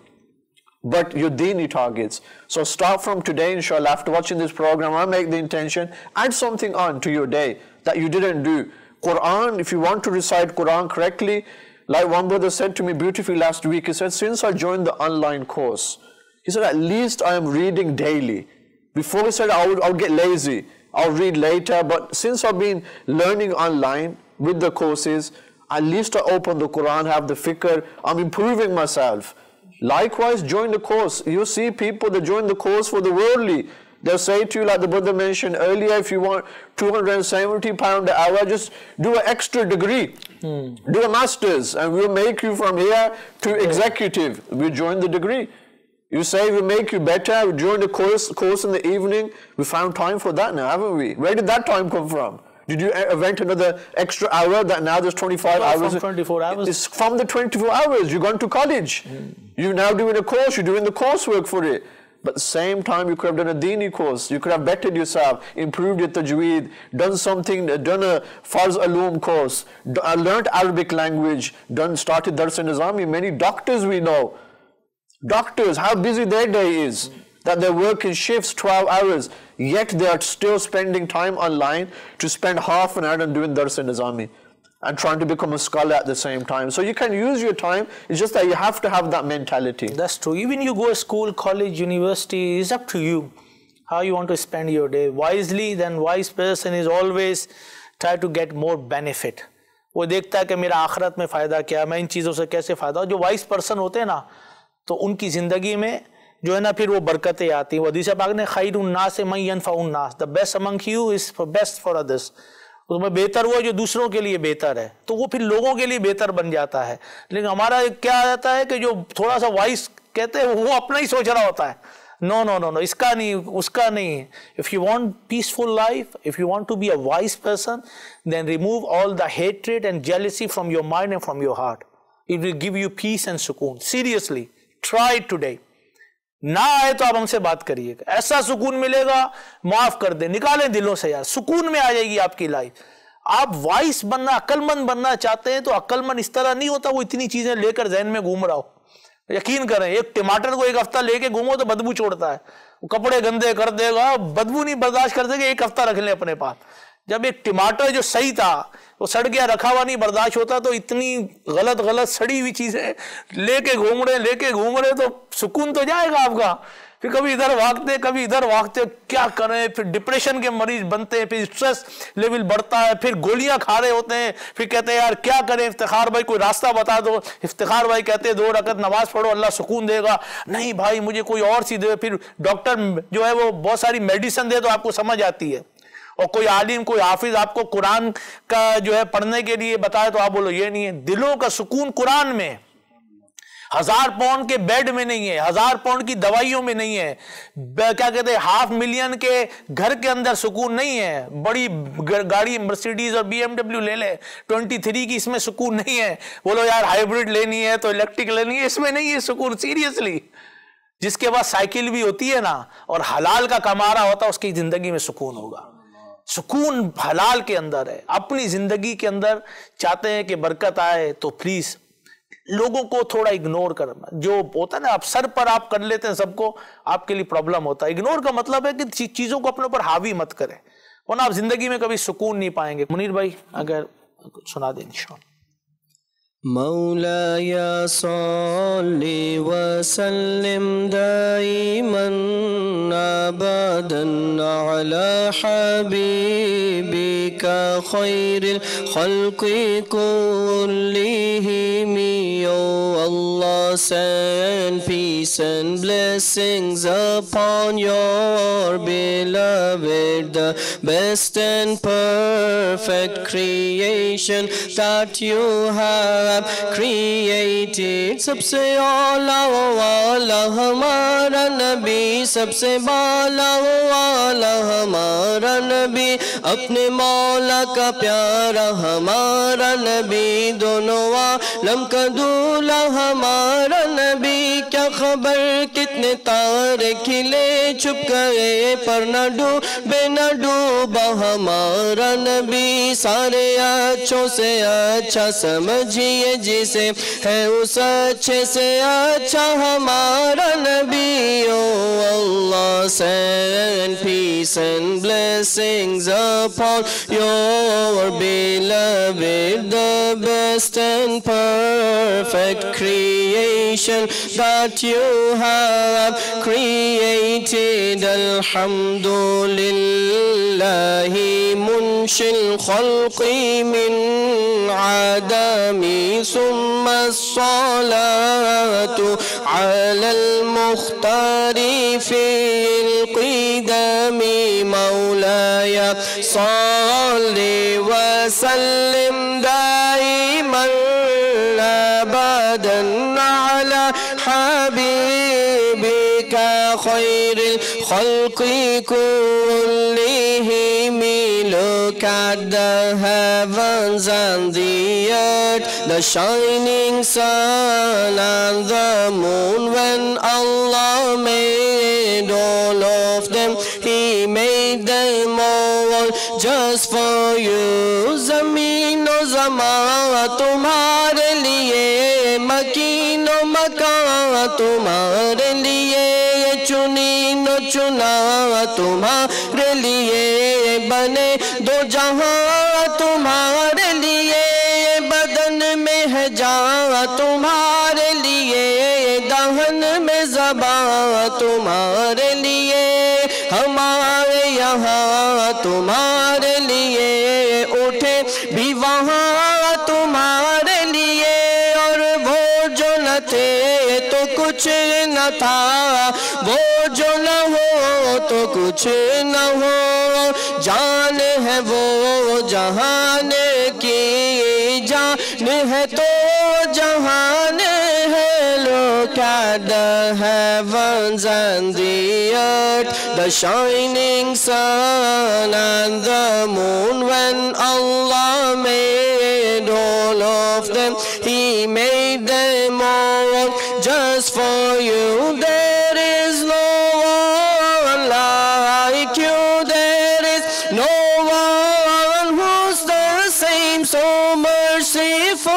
but your deeni targets. So start from today, inshallah, after watching this program, I make the intention, add something on to your day that you didn't do. Quran, if you want to recite Quran correctly, like one brother said to me beautifully last week, he said, since I joined the online course, he said, at least I am reading daily. Before he said, I'll get lazy, I'll read later, but since I've been learning online with the courses, at least I open the Quran, have the fikr, I'm improving myself. Likewise, join the course. You see people that join the course for the worldly. They'll say to you, like the brother mentioned earlier, if you want £270 an hour, just do an extra degree. Do a master's, and we'll make you from here to executive. We join the degree. You say we make you better, we join the course in the evening. We found time for that now, haven't we? Where did that time come from? Did you invent another extra hour that now there's 25 hours? From 24 hours. It's from the 24 hours. You're going to college. You're now doing a course. You're doing the coursework for it. But at the same time, you could have done a dini course. You could have bettered yourself, improved your tajweed, done something, done a farz aloom course, learned Arabic language, started dars in Nizami. Many doctors we know, doctors, how busy their day is, that they work in shifts 12 hours, yet they are still spending time online to spend half an hour on doing dars in Nizami and trying to become a scholar at the same time. So you can use your time, it's just that you have to have that mentality. That's true. Even you go to school, college, university, it's up to you how you want to spend your day. Wisely, then wise person is always try to get more benefit. وہ دیکھتا ہے کہ میرا آخرت میں فائدہ کیا ہے, میں ان چیزوں سے کیسے فائدہ ہو. جو وائس پرسن ہوتے ہیں نا, تو ان کی زندگی میں جو ہے نا پھر وہ برکتیں آتی ہیں. وہ حدیث پاک نے خیر الناس من ینفع الناس, the best among you is best for others. اس میں بہتر وہ جو دوسروں کے لیے بہتر ہے, تو وہ پھر لوگوں کے لیے بہتر بن جاتا ہے. لیکن ہمارا کیا آتا ہے کہ جو تھوڑا سا وائس کہتے ہیں وہ اپنا ہی سوچ رہا ہوتا ہے. No, اس کا نہیں, اس کا نہیں. If you want peaceful life, if you want to be a wise person, then remove all the hatred and jealousy from your mind and from your heart. It will give you peace and sukoon. Seriously, try it today. نہ آئے تو آپ ہم سے بات کریے گا, ایسا سکون ملے گا, معاف کر دیں, نکالیں دلوں سے یار, سکون میں آ جائے گی آپ کی لائف. آپ وائس بننا, عقل مند بننا چاہتے ہیں تو عقل مند اس طرح نہیں ہوتا وہ اتنی چیزیں لے کر ذہن میں گھوم رہا ہو. یقین کریں, ایک ٹماٹر کو ایک ہفتہ لے کے گھومو تو بدبو چھوڑتا ہے, وہ کپڑے گندے کر دے گا, بدبو نہیں برداشت کر سکے, ایک ہفتہ رکھ لیں اپنے پاس. جب ایک ٹماٹر جو صحیح تھا وہ سڑ گیا, رکھا ہوا نہیں برداشت ہوتا, تو اتنی غلط سڑی ہوئی چیزیں لے کے گھوم رہے تو سکون تو جائے گا آپ کا. پھر کبھی ادھر بھاگتے, کیا کریں, پھر ڈپریشن کے مریض بنتے ہیں, پھر اسٹریس لیول بڑھتا ہے, پھر گولیاں کھا رہے ہوتے ہیں, پھر کہتے ہیں یار کیا کریں, افتخار بھائی کوئی راستہ بتا دو. افتخار بھائی کہتے ہیں 2 رکعت نماز پڑھو اللہ سکون دے گا. نہیں بھائی مجھے کوئی اور سی دے. پھر ڈاکٹر جو ہے وہ بہت ساری میڈیسن دے تو آپ کو سمجھ آتی ہے, اور کوئی عالم کوئی حافظ آپ کو قرآن کا جو ہے پڑھنے کے لیے بتائے تو آپ بولو یہ نہیں ہے. دلوں کا سکون قرآن میں, 1000 پاؤنڈ کے بیڈ میں نہیں ہے, 1000 پاؤنڈ کی دوائیوں میں نہیں ہے, کیا کہتے ہیں 500,000 کے گھر کے اندر سکون نہیں ہے. بڑی گاڑی مرسیڈیز اور BMW لے لے 23 کی, اس میں سکون نہیں ہے. بولو یار ہائیبرڈ لینی ہے تو الیکٹرک لینی ہے, اس میں نہیں ہے سکون. سیریسلی, جس کے پاس سائیکل بھی ہوتی ہے نا اور حلال کا کما رہا ہوتا, اس کی زندگی میں سکون ہوگا. سکون حلال کے اندر ہے. اپنی زندگی کے اندر چاہتے ہیں کہ برکت آئے تو پلیز لوگوں کو تھوڑا اگنور کرنا. جو ہوتا ہے نا آپ سر پر آپ کر لیتے ہیں سب کو, آپ کے لیے پرابلم ہوتا ہے. اگنور کا مطلب ہے کہ چیزوں کو اپنے اوپر حاوی مت کریں, ورنہ آپ زندگی میں کبھی سکون نہیں پائیں گے. منیر بھائی اگر سنا دیں انشاءاللہ. مولاي صل وسلم دائما ابدا على حبيبك خير الخلق كلهم. Oh Allah, send peace and blessings upon your beloved, the best and perfect creation that you have created. سب سے اعلیٰ والا ہمارا نبی, سب سے بالا والا ہمارا نبی, اپنے مولا کا پیارا ہمارا نبی, دونوں عالم کا دولا ہمارا نبی. کیا خبر کتنے تارے کھلے چھپ گئے پر نہ ڈوبے نہ ڈوبا ہمارا نبی. سارے اچھوں سے اچھا سمجھیے جسے ہے اس اچھے سے اچھا ہمارا نبی. Oh Allah, send peace and blessings upon your beloved, the best and perfect creation that you have created. Alhamdulillahi munshil khalqi min عدمي ثم الصلاة على المختار في القدم. مولاي صل وسلم دائما أبدا على حبيبك خير الخلق كلهم. Look at the heavens and the earth, the shining sun and the moon. When Allah made just for you. Zameen o zaman tumhare liye, makin o makan tumhare liye, chunin o chuna tumhare liye, bane do jahan tumhare liye, बदन में है जान तुम्हारे लिए, दहन में ज़बान तुम्हारे लिए, हमारे यहाँ तुम्हारे लिए, उठे भी वहाँ तुम्हारे लिए, और वो जो न थे तो कुछ न था, वो जो न हो तो कुछ न हो, जान है वो जहान की, जान है तो जहान है. Look at the heavens and the earth, the shining sun and the moon. When Allah made all of them, He made them all just for you. There is no one like you, there is no one who's the same, so merciful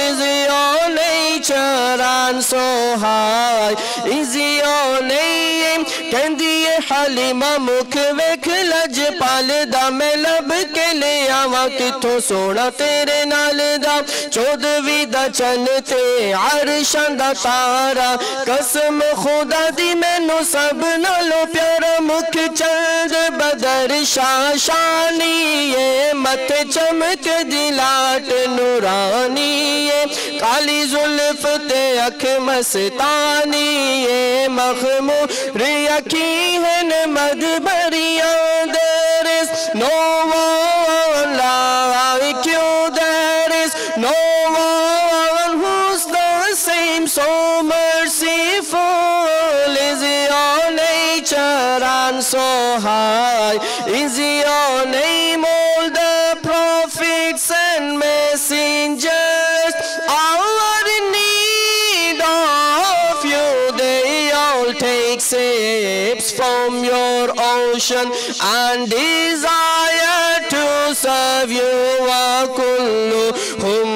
is your nature and so high is your name. Kendi halima mukh vekh lajpal da, main lab ke le aawa kitho sona tere naal da, chodhvi da chan te arshan da tara, kasam khuda di mainu sab nalo pyara mukh chand badar shashani ye, mathe chamk dilaat nurani ye, काली जुल्फ ते अख मस्तानी ये, मखमूर अखी है नमद बरिया. There is no one like you, there is no one who's the same, so merciful is your nature and so high is your name. All the prophets and messengers are in need of you, they all take sips from your ocean and desire to serve you. Wa kulluhum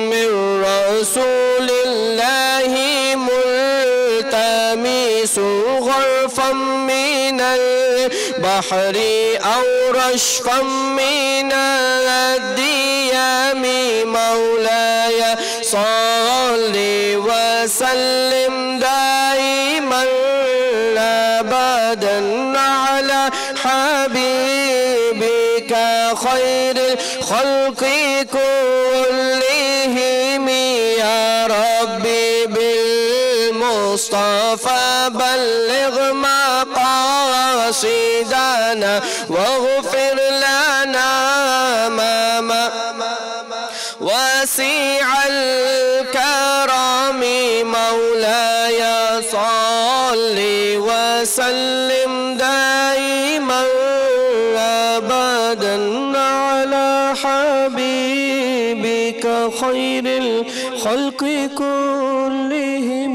min rasulillahi multamisu gharfan min al-bahri aw rashfan min al-diyami. Mawlaya salli wa sallim daiman abadan ala habibika khairil khalqi kullihim. Ya Rabbi bil Mustafa balligh maqasidana waghfir lana ma واسع الكرم. مولاي صل وسلم دائما أبدا على حبيبك خير الخلق كلهم.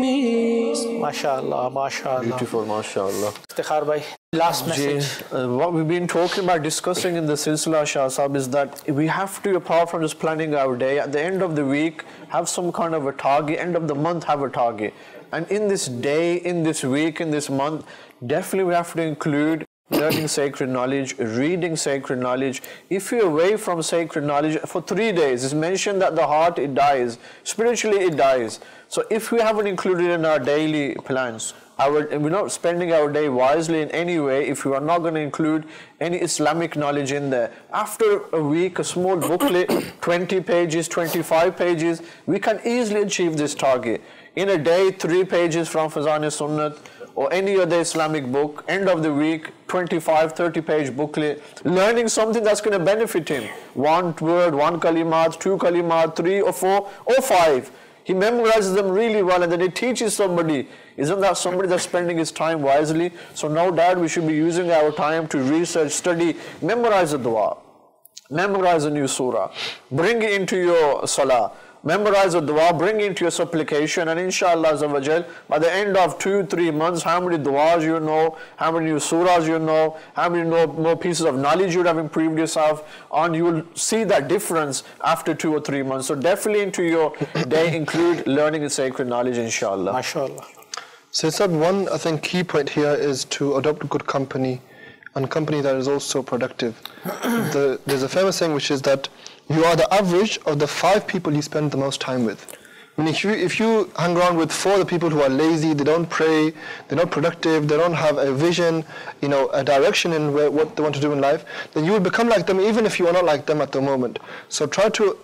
MashaAllah, MashaAllah. Beautiful, MashaAllah. Iftikhar bhai, last message. What we've been talking about, discussing in the Silsila Shah Sahib, is that we have to, apart from just planning our day, at the end of the week, have some kind of a target, end of the month, have a target. And in this day, in this week, in this month, definitely we have to include learning sacred knowledge, reading sacred knowledge. If you're away from sacred knowledge for 3 days, it's mentioned that the heart, it dies. Spiritually, it dies. So if we haven't included in our daily plans, we're not spending our day wisely in any way, if we are not going to include any Islamic knowledge in there, after a week, a small booklet, 20 pages, 25 pages, we can easily achieve this target. In a day, 3 pages from Sunnah or any other Islamic book, end of the week, 25, 30 page booklet, learning something that's going to benefit him. 1 word, 1 kalimat, 2 kalimat, 3 or 4 or 5. He memorizes them really well and then he teaches somebody. Isn't that somebody that's spending his time wisely? So no doubt we should be using our time to research, study, memorize the dua, memorize a new surah, bring it into your salah, memorize the dua, bring into your supplication, and inshallah Azza wa Jal, by the end of 2-3 months, how many duas you know, how many new surahs you know, how many more pieces of knowledge you would have improved yourself on, you will see that difference after 2 or 3 months. So definitely into your day include learning the sacred knowledge, inshallah. MashaAllah. So it's one, I think, key point here is to adopt good company, and company that is also productive. There's a famous saying which is that you are the average of the 5 people you spend the most time with. I mean, if you hang around with 4 the people who are lazy, they don't pray, they're not productive, they don't have a vision, a direction in what they want to do in life, then you will become like them even if you are not like them at the moment. So try to,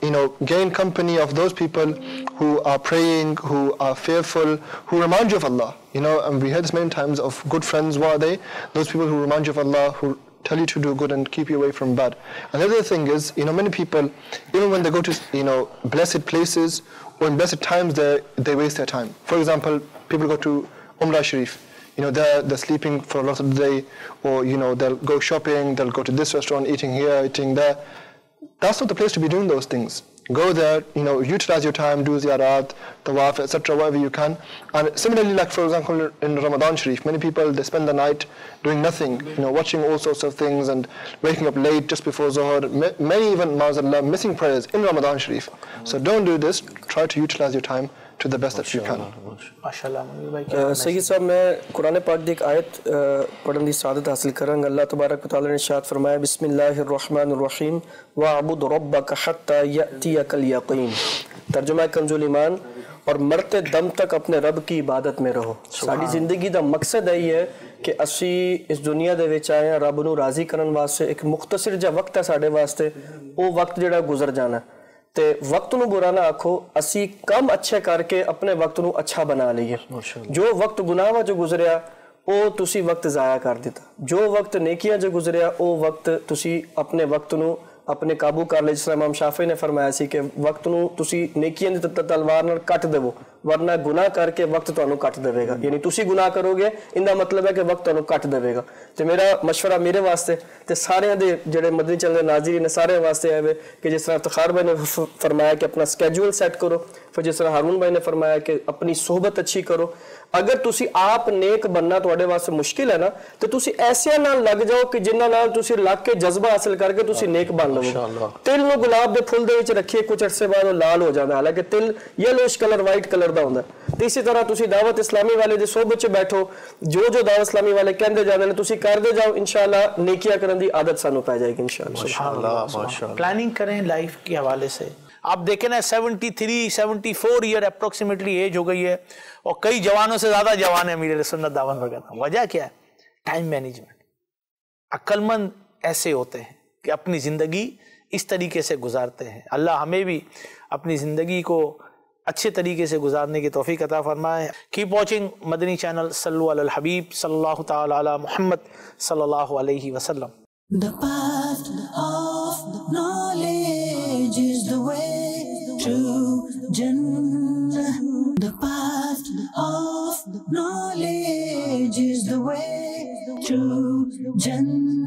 gain company of those people who are praying, who are fearful, who remind you of Allah. And we heard this many times of good friends. What are they? Those people who remind you of Allah, who tell you to do good and keep you away from bad. And the other thing is, many people, even when they go to, blessed places or in blessed times, they waste their time. For example, people go to Umrah Sharif. They're sleeping for a lot of the day, or, they'll go shopping, they'll go to this restaurant, eating here, eating there. That's not the place to be doing those things. Go there, utilize your time, do ziyarat, tawaf, etc., whatever you can. And similarly, like for example, in Ramadan Sharif, many people, they spend the night doing nothing, watching all sorts of things and waking up late just before Zuhr. Many even, ma'azallah, missing prayers in Ramadan Sharif. So don't do this. Try to utilize your time to the best that you can. سید صاحب میں قرآن پاک دی ایک آیت پڑھن دی سعادت حاصل کرنگا. اللہ تبارک و تعالی نے ارشاد فرمایا بسم اللہ الرحمن الرحیم وَاعْبُدْ رَبَّكَ حَتَّى يَأْتِيَكَ الْيَقِينُ. ترجمہ کنز ایمان، اور مرتے دم تک اپنے رب کی عبادت میں رہو. ساری زندگی دا مقصد یہ ہے کہ اسی اس دنیا دے وچ آئے ہیں رب نو راضی کرن واسطے. ایک مختصر جا وقت ہے ساڈے واسطے، وہ وقت جڑا گزر جانا ہے. تے وقت نو برا نہ آکھو، اسی کم اچھے کر کے اپنے وقت نو اچھا بنا لئیے. جو وقت گناہ جو گزریا او تسی وقت ضائع کر دیتا، جو وقت نیکیاں جو گزریا او وقت تسی اپنے وقت نو اپنے قابو کر لے. جس طرح امام شافعی نے فرمایا سی کہ وقت نو تسی نیکیاں دی تلوار نال کٹ دیو، ورنہ گناہ کر کے وقت تانوں کٹ دے گا. یعنی تسی گناہ کرو گے ان دا مطلب ہے کہ وقت تانوں کٹ دے گا. تے میرا مشورہ میرے واسطے تے سارے دے جڑے مدنی چینل دے ناظرین نے سارے واسطے ہے کہ جس طرح افتخار بھائی نے فرمایا کہ اپنا سکیجول سیٹ کرو، پھر جس طرح ہارون بھائی نے فرمایا کہ اپنی صحبت اچھی کرو. اگر تسی آپ نیک بننا تواڈے واسطے مشکل ہے نا تو تسی ایسے نال لگ جاؤ کہ جنہاں نال تسی لگ کے جذبہ حاصل کر کے تسی نیک بن لو. تل نو گلاب دے پھول دے وچ رکھیے، کچھ عرصے بعد وہ لال ہو جاندا، حالانکہ تل یلوش کلر وائٹ کلر دا ہوندا. تے اسی طرح تسی دعوت اسلامی والے دے صحبت وچ بیٹھو، جو دعوت اسلامی والے کہندے جاندے نے تسی کردے جاؤ، انشاءاللہ نیکیاں کرن دی عادت سانوں پے جائے گی انشاءاللہ. ماشاءاللہ. پلاننگ کریں لائف کے حوالے سے. آپ دیکھیں نا 73-74 ایئر اپروکسیمیٹلی ایج ہو گئی ہے، اور کئی جوانوں سے زیادہ جوان ہیں امیر سنت دعوت وغیرہ. وجہ کیا ہے؟ Time management. عقل مند ایسے ہوتے ہیں کہ اپنی زندگی اس طریقے سے گزارتے ہیں. اللہ ہمیں بھی اپنی زندگی کو اچھے طریقے سے گزارنے کی توفیق عطا فرمائے. کیپ واچنگ مدنی چینل. صلو علی الحبیب صلی اللہ تعالی علی محمد صلی اللہ علیہ وسلم. The path of knowledge is the way to Jannah. The path of knowledge is the way to Jannah.